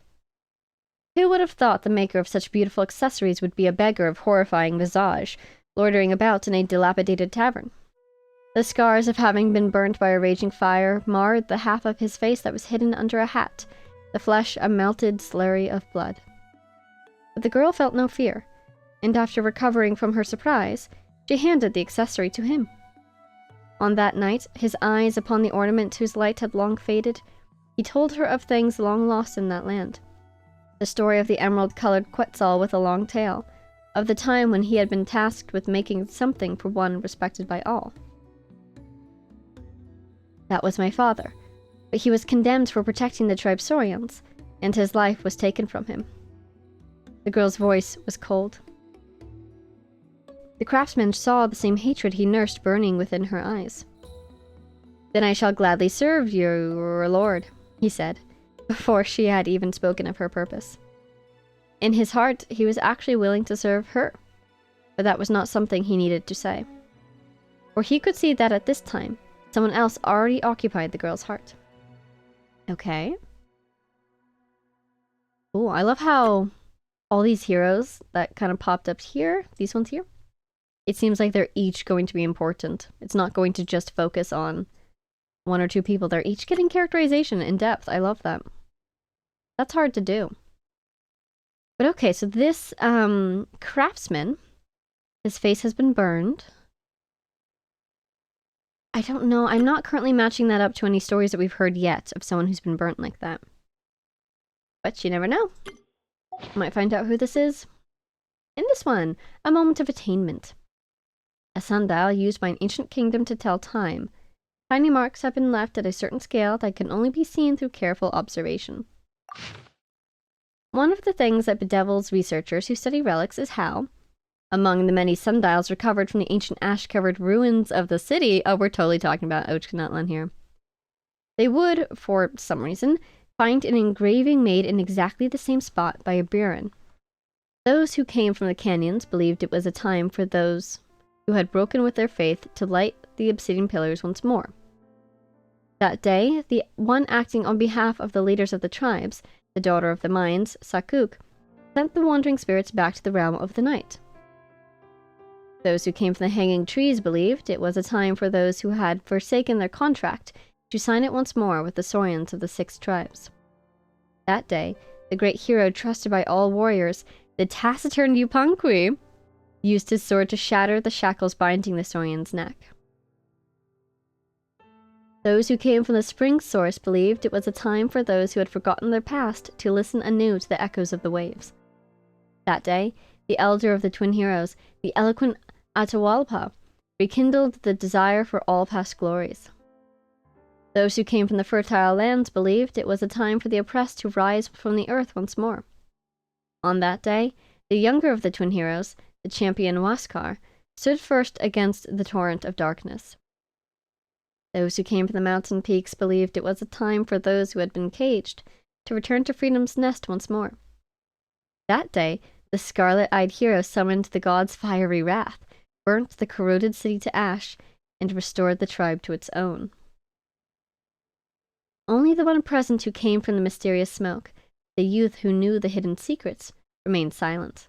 Who would have thought the maker of such beautiful accessories would be a beggar of horrifying visage, loitering about in a dilapidated tavern? The scars of having been burnt by a raging fire marred the half of his face that was hidden under a hat, the flesh a melted slurry of blood. But the girl felt no fear, and after recovering from her surprise, she handed the accessory to him. On that night, his eyes upon the ornament whose light had long faded, he told her of things long lost in that land. The story of the emerald-colored Quetzal with a long tail, of the time when he had been tasked with making something for one respected by all. That was my father, but he was condemned for protecting the tribe Saurians, and his life was taken from him. The girl's voice was cold. The craftsman saw the same hatred he nursed burning within her eyes. "Then I shall gladly serve your lord," he said, before she had even spoken of her purpose. In his heart, he was actually willing to serve her, but that was not something he needed to say. For he could see that at this time, someone else already occupied the girl's heart. Okay. Oh, I love how all these heroes that kind of popped up here, these ones here, it seems like they're each going to be important. It's not going to just focus on one or two people. They're each getting characterization in depth. I love that. That's hard to do. But okay, so this craftsman, his face has been burned. I don't know. I'm not currently matching that up to any stories that we've heard yet of someone who's been burnt like that. But you never know. Might find out who this is. In this one, a moment of attainment. A sundial used by an ancient kingdom to tell time. Tiny marks have been left at a certain scale that can only be seen through careful observation. One of the things that bedevils researchers who study relics is how, among the many sundials recovered from the ancient ash-covered ruins of the city, oh, we're totally talking about Ochkanatlan here, they would, for some reason, find an engraving made in exactly the same spot by a Burin. Those who came from the canyons believed it was a time for those who had broken with their faith to light the obsidian pillars once more. That day, the one acting on behalf of the leaders of the tribes, the daughter of the mines, Sakuk, sent the wandering spirits back to the realm of the night. Those who came from the hanging trees believed it was a time for those who had forsaken their contract to sign it once more with the Saurians of the 6 tribes. That day, the great hero trusted by all warriors, the taciturn Yupanqui, used his sword to shatter the shackles binding the Saurian's neck. Those who came from the spring source believed it was a time for those who had forgotten their past to listen anew to the echoes of the waves. That day, the elder of the twin heroes, the eloquent Atahualpa, rekindled the desire for all past glories. Those who came from the fertile lands believed it was a time for the oppressed to rise from the earth once more. On that day, the younger of the twin heroes, the champion Huascar, stood first against the torrent of darkness. Those who came from the mountain peaks believed it was a time for those who had been caged to return to freedom's nest once more. That day, the scarlet-eyed hero summoned the god's fiery wrath, burnt the corroded city to ash, and restored the tribe to its own. Only the one present who came from the mysterious smoke, the youth who knew the hidden secrets, remained silent.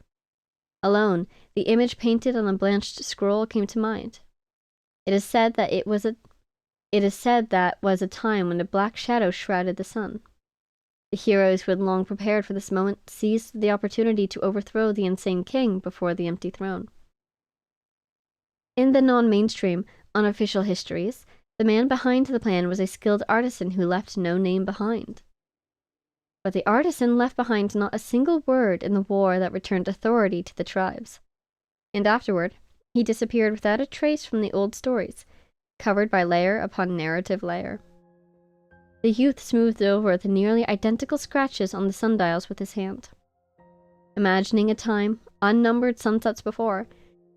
Alone, the image painted on a blanched scroll came to mind. It is said that was a time when a black shadow shrouded the sun. The heroes who had long prepared for this moment seized the opportunity to overthrow the insane king before the empty throne. In the non-mainstream, unofficial histories, the man behind the plan was a skilled artisan who left no name behind. But the artisan left behind not a single word in the war that returned authority to the tribes. And afterward, he disappeared without a trace from the old stories, covered by layer upon narrative layer. The youth smoothed over the nearly identical scratches on the sundials with his hand. Imagining a time, unnumbered sunsets before,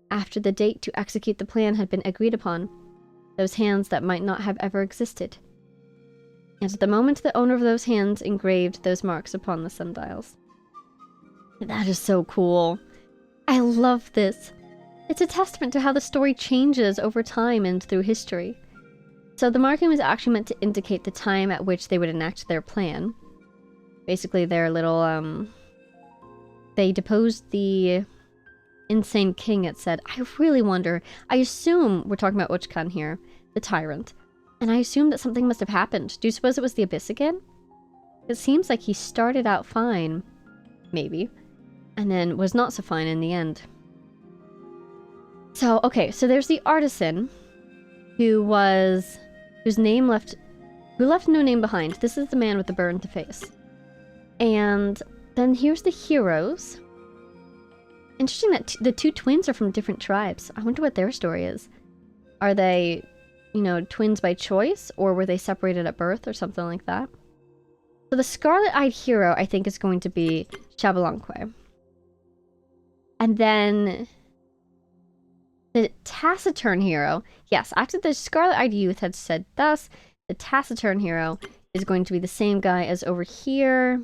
after the date to execute the plan had been agreed upon, those hands that might not have ever existed. And at the moment the owner of those hands engraved those marks upon the sundials. That is so cool. I love this. It's a testament to how the story changes over time and through history. So the marking was actually meant to indicate the time at which they would enact their plan. Basically their little, they deposed the insane king, it said. I really wonder, I assume we're talking about Uchkan here, the tyrant. And I assume that something must have happened. Do you suppose it was the Abyss again? It seems like he started out fine, maybe, and then was not so fine in the end. So, okay, so there's the artisan who left no name behind. This is the man with the burned face. And then here's the heroes. Interesting that the two twins are from different tribes. I wonder what their story is. Are they, you know, twins by choice, or were they separated at birth or something like that? So the scarlet-eyed hero, I think, is going to be Xbalanque. And then the taciturn hero, yes, after the scarlet-eyed youth had said thus, the taciturn hero is going to be the same guy as over here.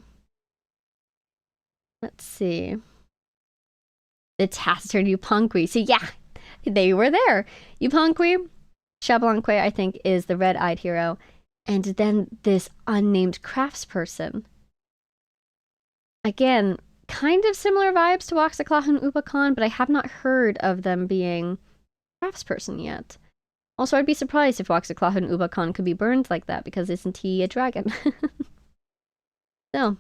Let's see. The taciturn Yupanqui. So yeah, they were there. Yupanqui. Xbalanque, I think, is the red-eyed hero. And then this unnamed craftsperson. Again, kind of similar vibes to Waxaclaw and Ubacan, but I have not heard of them being craftsperson yet. Also, I'd be surprised if Waxaclaw and Ubacan could be burned like that, because isn't he a dragon? So,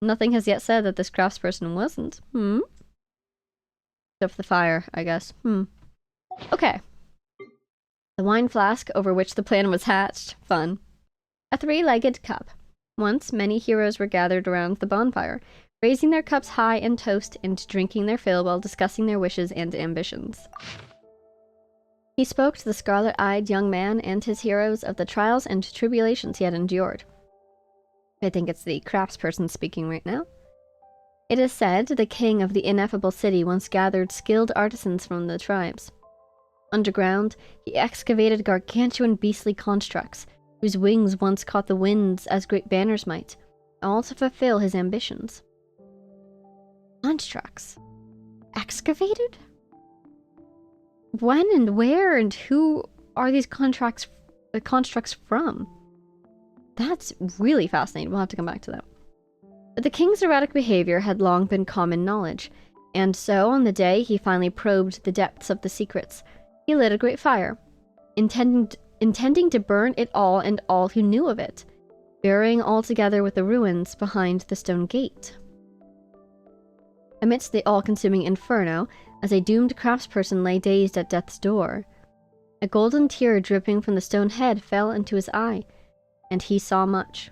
nothing has yet said that this craftsperson wasn't. Except for the fire, I guess. Okay. The wine flask over which the plan was hatched. Fun. A three-legged cup. Once, many heroes were gathered around the bonfire, raising their cups high in toast and drinking their fill while discussing their wishes and ambitions. He spoke to the scarlet-eyed young man and his heroes of the trials and tribulations he had endured. I think it's the craftsperson speaking right now. It is said the king of the ineffable city once gathered skilled artisans from the tribes. Underground, he excavated gargantuan beastly constructs, whose wings once caught the winds as great banners might, all to fulfill his ambitions. Constructs? Excavated? When and where and who are these constructs from? That's really fascinating. We'll have to come back to that. But the king's erratic behavior had long been common knowledge, and so on the day he finally probed the depths of the secrets, he lit a great fire, intending to burn it all and all who knew of it, burying all together with the ruins behind the stone gate. Amidst the all-consuming inferno, as a doomed craftsperson lay dazed at death's door, a golden tear dripping from the stone head fell into his eye, and he saw much.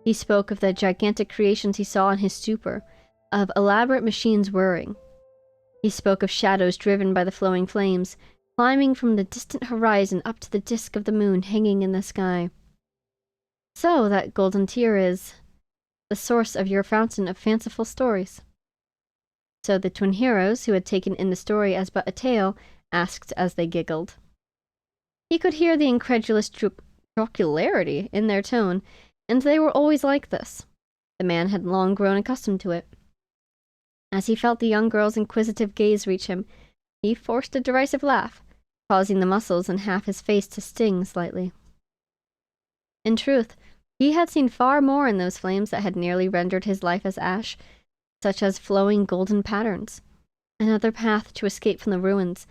He spoke of the gigantic creations he saw in his stupor, of elaborate machines whirring. He spoke of shadows driven by the flowing flames, climbing from the distant horizon up to the disk of the moon hanging in the sky. So that golden tear is the source of your fountain of fanciful stories. So the twin heroes, who had taken in the story as but a tale, asked as they giggled. He could hear the incredulous jocularity in their tone, and they were always like this. The man had long grown accustomed to it. As he felt the young girl's inquisitive gaze reach him, he forced a derisive laugh, causing the muscles in half his face to sting slightly. In truth, he had seen far more in those flames that had nearly rendered his life as ash, such as flowing golden patterns, another path to escape from the ruins,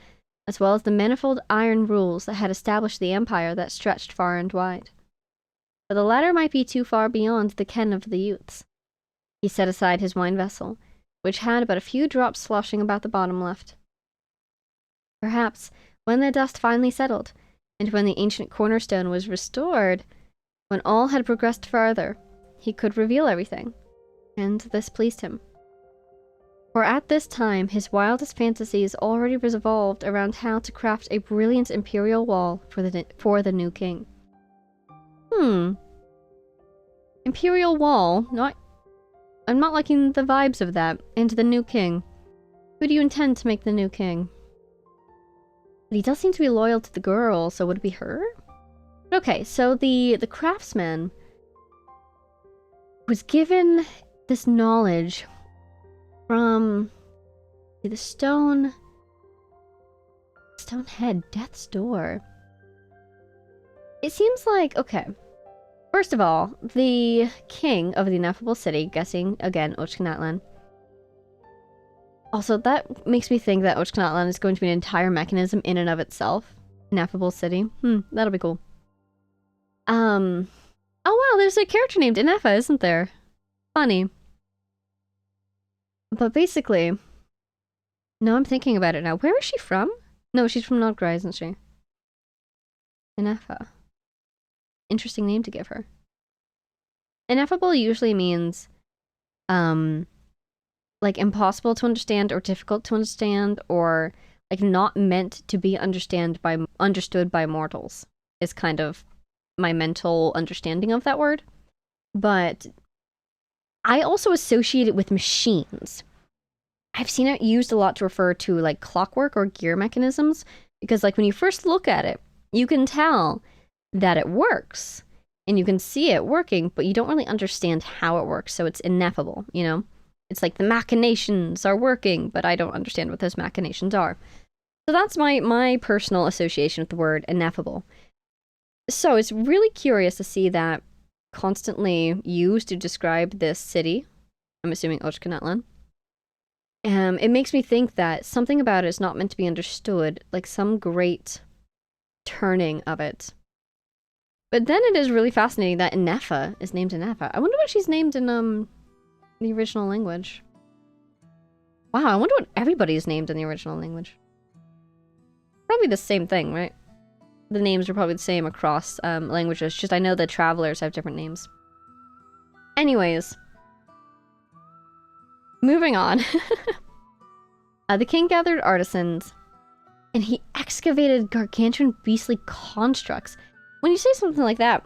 as well as the manifold iron rules that had established the empire that stretched far and wide. But the latter might be too far beyond the ken of the youths. He set aside his wine vessel, which had but a few drops sloshing about the bottom left. Perhaps, when the dust finally settled, and when the ancient cornerstone was restored, when all had progressed farther, he could reveal everything, and this pleased him. For at this time, his wildest fantasies already revolved around how to craft a brilliant imperial wall for the new king. Imperial Wall. I'm not liking the vibes of that. And the new king. Who do you intend to make the new king? But he does seem to be loyal to the girl, so would it be her? Okay, so the craftsman was given this knowledge from the stone head, death's door. It seems like, okay, first of all, the king of the ineffable city, guessing again Ochkanatlan. Also, that makes me think that Ochkanatlan is going to be an entire mechanism in and of itself. Ineffable city. That'll be cool. Oh wow, there's a character named Inefa, isn't there? Funny. But basically, no, I'm thinking about it now. Where is she from? No, she's from Nodgra, isn't she? Inefa. Interesting name to give her. Ineffable usually means, like impossible to understand or difficult to understand or like not meant to be understood by mortals is kind of my mental understanding of that word. But I also associate it with machines. I've seen it used a lot to refer to like clockwork or gear mechanisms because like when you first look at it, you can tell that it works and you can see it working, but you don't really understand how it works. So it's ineffable, you know? It's like the machinations are working, but I don't understand what those machinations are. So that's my personal association with the word ineffable. So it's really curious to see that constantly used to describe this city. I'm assuming Ochkanatlan. It makes me think that something about it is not meant to be understood, like some great turning of it. But then it is really fascinating that Inefa is named Inefa. I wonder what she's named in the original language. Wow, I wonder what everybody is named in the original language. Probably the same thing, right? The names are probably the same across languages, just I know the travelers have different names. Anyways. Moving on. The king gathered artisans, and he excavated gargantuan beastly constructs. When you say something like that,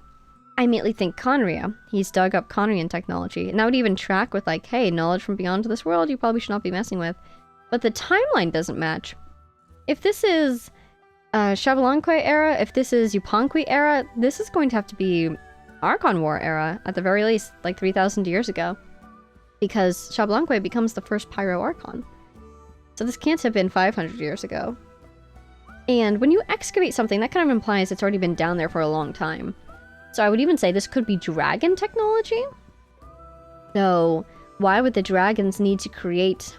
I immediately think Conria. He's dug up Conrian technology, and that would even track with like, hey, knowledge from beyond this world you probably should not be messing with. But the timeline doesn't match. If this is Xabalanque era, if this is Yupanqui era, this is going to have to be Archon War era, at the very least, like 3,000 years ago. Because Xabalanque becomes the first Pyro Archon. So this can't have been 500 years ago. And when you excavate something, that kind of implies it's already been down there for a long time. So I would even say this could be dragon technology. So why would the dragons need to create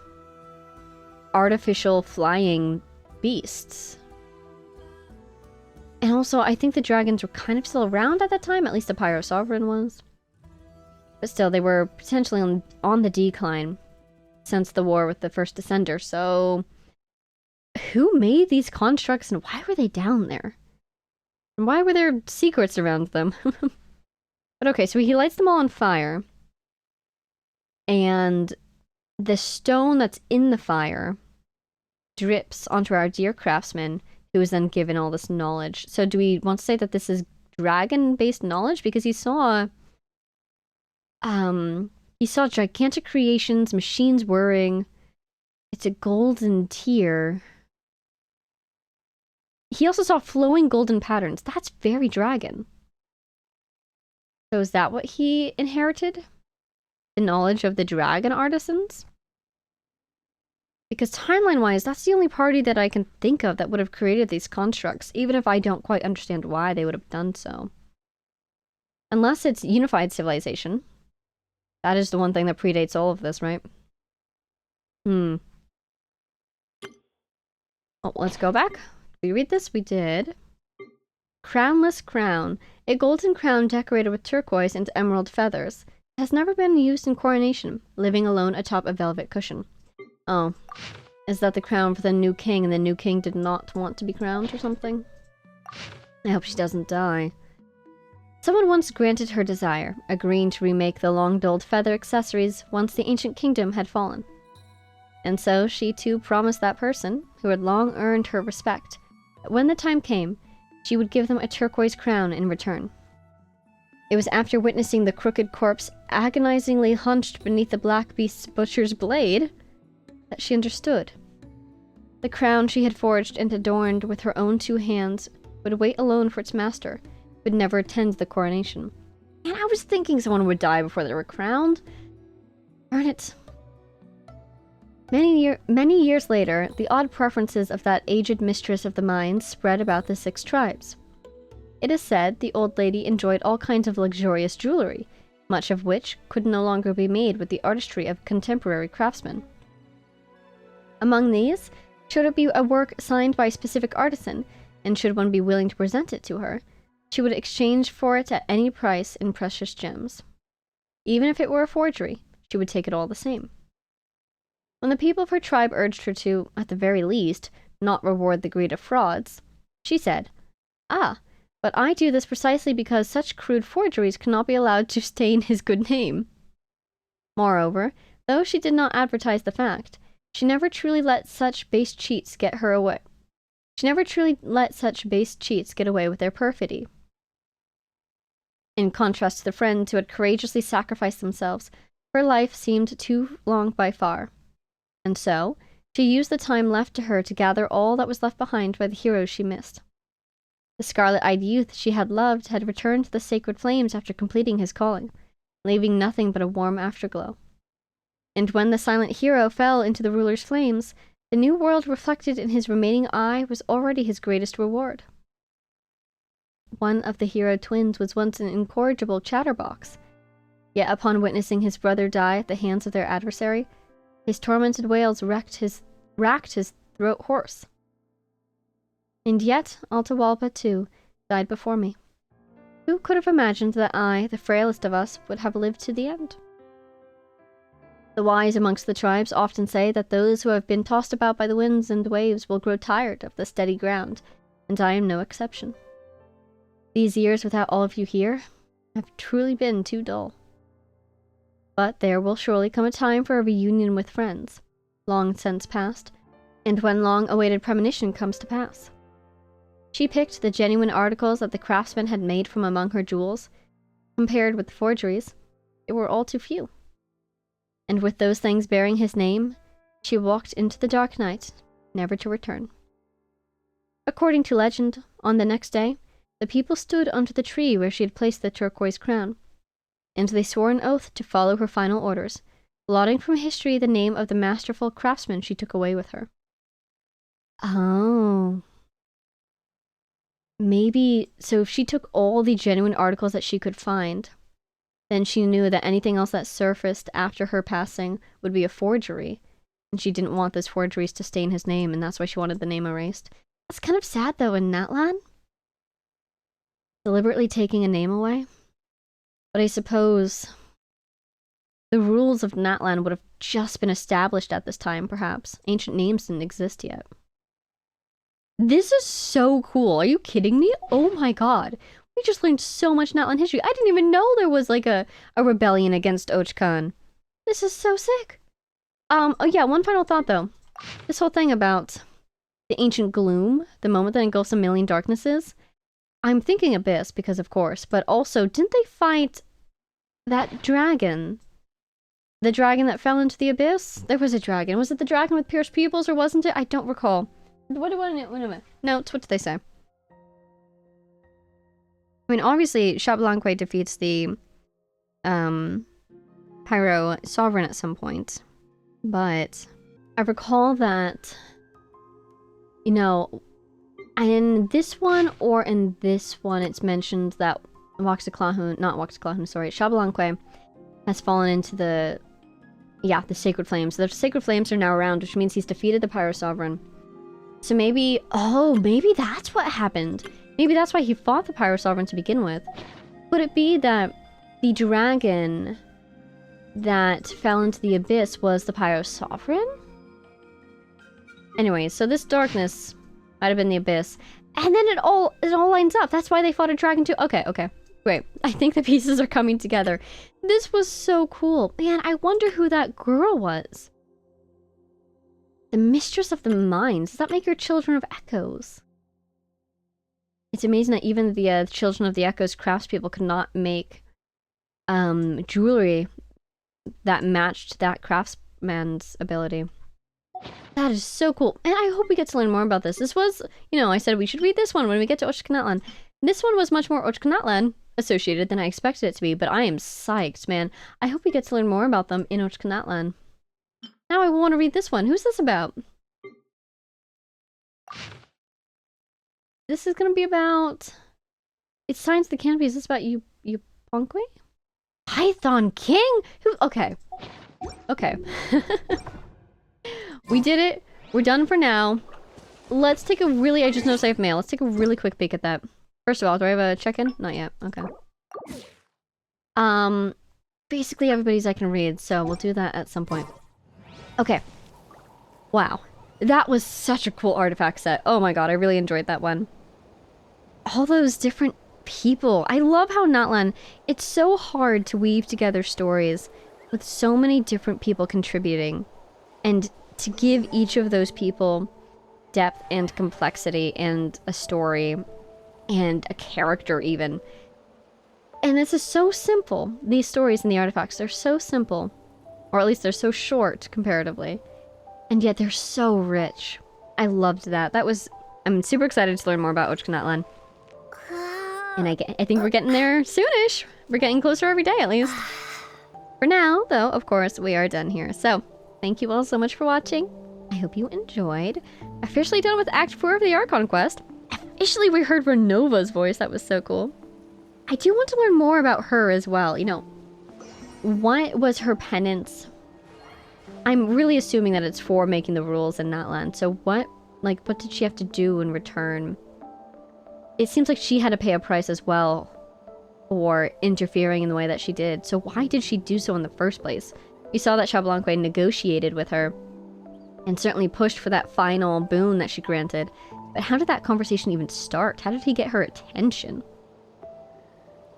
artificial flying beasts? And also, I think the dragons were kind of still around at that time, at least the Pyro Sovereign was. But still, they were potentially on the decline since the war with the First Descender, so who made these constructs and why were they down there? And why were there secrets around them? But okay, so he lights them all on fire. And the stone that's in the fire drips onto our dear craftsman, who is then given all this knowledge. So do we want to say that this is dragon-based knowledge? Because he saw gigantic creations, machines whirring. It's a golden tear. He also saw flowing golden patterns. That's very dragon. So is that what he inherited? The knowledge of the dragon artisans? Because timeline-wise, that's the only party that I can think of that would have created these constructs, even if I don't quite understand why they would have done so. Unless it's unified civilization. That is the one thing that predates all of this, right? Oh, let's go back. Did we read this? We did. Crownless crown. A golden crown decorated with turquoise and emerald feathers. It has never been used in coronation, living alone atop a velvet cushion. Oh. Is that the crown for the new king and the new king did not want to be crowned or something? I hope she doesn't die. Someone once granted her desire, agreeing to remake the long-dulled feather accessories once the ancient kingdom had fallen. And so she too promised that person, who had long earned her respect, that when the time came, she would give them a turquoise crown in return. It was after witnessing the crooked corpse agonizingly hunched beneath the Black Beast's butcher's blade that she understood. The crown she had forged and adorned with her own 2 hands would wait alone for its master, would never attend the coronation. And I was thinking someone would die before they were crowned. Darn it. Many years later, the odd preferences of that aged mistress of the mines spread about the 6 tribes. It is said the old lady enjoyed all kinds of luxurious jewelry, much of which could no longer be made with the artistry of contemporary craftsmen. Among these, should it be a work signed by a specific artisan, and should one be willing to present it to her, she would exchange for it at any price in precious gems. Even if it were a forgery, she would take it all the same. When the people of her tribe urged her to, at the very least, not reward the greed of frauds, she said, "Ah, but I do this precisely because such crude forgeries cannot be allowed to stain his good name." Moreover, though she did not advertise the fact, she never truly let such base cheats get away with their perfidy. In contrast to the friends who had courageously sacrificed themselves, her life seemed too long by far. And so, she used the time left to her to gather all that was left behind by the heroes she missed. The scarlet-eyed youth she had loved had returned to the sacred flames after completing his calling, leaving nothing but a warm afterglow. And when the silent hero fell into the ruler's flames, the new world reflected in his remaining eye was already his greatest reward. One of the hero twins was once an incorrigible chatterbox, yet upon witnessing his brother die at the hands of their adversary, his tormented wails racked his throat hoarse. And yet Atahualpa, too, died before me. Who could have imagined that I, the frailest of us, would have lived to the end? The wise amongst the tribes often say that those who have been tossed about by the winds and waves will grow tired of the steady ground, and I am no exception. These years without all of you here have truly been too dull. But there will surely come a time for a reunion with friends, long since past, and when long-awaited premonition comes to pass. She picked the genuine articles that the craftsman had made from among her jewels. Compared with the forgeries, they were all too few. And with those things bearing his name, she walked into the dark night, never to return. According to legend, on the next day, the people stood under the tree where she had placed the turquoise crown, and they swore an oath to follow her final orders, blotting from history the name of the masterful craftsman she took away with her. Oh. Maybe, so if she took all the genuine articles that she could find, then she knew that anything else that surfaced after her passing would be a forgery, and she didn't want those forgeries to stain his name, and that's why she wanted the name erased. That's kind of sad, though, in Natlan. Deliberately taking a name away. But I suppose the rules of Natlan would have just been established at this time, perhaps. Ancient names didn't exist yet. This is so cool. Are you kidding me? Oh my god. We just learned so much Natlan history. I didn't even know there was like a rebellion against Ochkan. This is so sick. Oh yeah, one final thought though. This whole thing about the ancient gloom, the moment that engulfs a million darknesses. I'm thinking Abyss because of course, but also didn't they fight that dragon? The dragon that fell into the abyss? There was a dragon. Was it the dragon with pierced pupils or wasn't it? I don't recall. What notes, what did they say? I mean, obviously, Xbalanque defeats the Pyro Sovereign at some point. But I recall that, you know, in this one or in this one, it's mentioned that Xbalanque has fallen into the Sacred Flames. The Sacred Flames are now around, which means he's defeated the Pyro Sovereign. So maybe, maybe that's what happened. Maybe that's why he fought the Pyro Sovereign to begin with. Could it be that the dragon that fell into the abyss was the Pyro Sovereign? Anyway, so this darkness might have been the abyss. And then it all lines up. That's why they fought a dragon too. Okay. Great. I think the pieces are coming together. This was so cool. Man, I wonder who that girl was. The Mistress of the Mines. Does that make her Children of Echoes? It's amazing that even the Children of the Echoes craftspeople could not make jewelry that matched that craftsman's ability. That is so cool. And I hope we get to learn more about this. This was, I said we should read this one when we get to Ochkanatlan. This one was much more Ochkanatlan associated than I expected it to be, but I am psyched, man. I hope we get to learn more about them in Ochkanatlan. Now I want to read this one. Who's this about? This is going to be about... It's Signs of the Canopy. Is this about you Punkwe? Python King? Who? Okay. Okay. We did it. We're done for now. Let's take a really... I just noticed I have mail. Let's take a really quick peek at that. First of all, do I have a check-in? Not yet. Okay. Basically everybody's I can read, so we'll do that at some point. Okay. Wow. That was such a cool artifact set. Oh my god, I really enjoyed that one. All those different people. I love how Natlan... It's so hard to weave together stories with so many different people contributing. And to give each of those people depth and complexity and a story and a character even. And this is so simple. These stories and the artifacts, they're so simple. Or at least they're so short comparatively. And yet they're so rich. I loved that. I'm super excited to learn more about Ochkanatlan. And I think we're getting there soonish. We're getting closer every day at least. For now, though, of course, we are done here. So, thank you all so much for watching. I hope you enjoyed. Officially done with Act 4 of the Archon Quest. Officially, we heard Renova's voice. That was so cool. I do want to learn more about her as well. What was her penance? I'm really assuming that it's for making the rules in Natlan. So what did she have to do in return? It seems like she had to pay a price as well for interfering in the way that she did. So why did she do so in the first place? You saw that Xbalanque negotiated with her and certainly pushed for that final boon that she granted. But how did that conversation even start? How did he get her attention?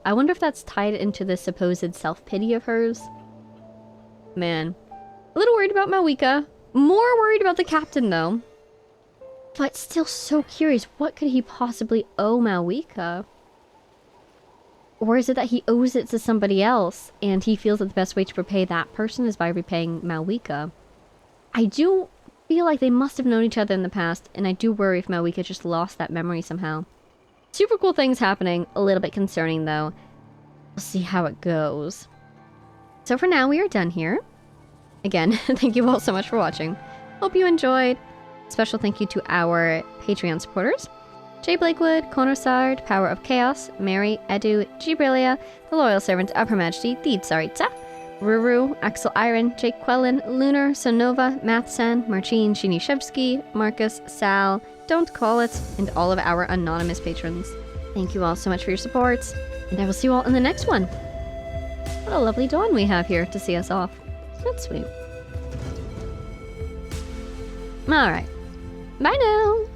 I wonder if that's tied into the supposed self-pity of hers. Man. A little worried about Mavuika. More worried about the captain, though. But still so curious. What could he possibly owe Mavuika? Or is it that he owes it to somebody else, and he feels that the best way to repay that person is by repaying Mavuika? I do feel like they must have known each other in the past, and I do worry if Mavuika just lost that memory somehow. Super cool things happening. A little bit concerning, though. We'll see how it goes. So for now, we are done here. Again, thank you all so much for watching. Hope you enjoyed. Special thank you to our Patreon supporters. Jay Blakewood, Konosard, Power of Chaos, Mary, Edu, Gibrilia, the Loyal Servant of Her Majesty, the Tsaritsa, Ruru, Axel Iron, Jake Quellen, Lunar, Sonova, Mathsan, Marcin, Shinishevsky, Marcus, Sal, Don't Call It, and all of our anonymous patrons. Thank you all so much for your support, and I will see you all in the next one. What a lovely dawn we have here to see us off. That's sweet. Alright. Bye now!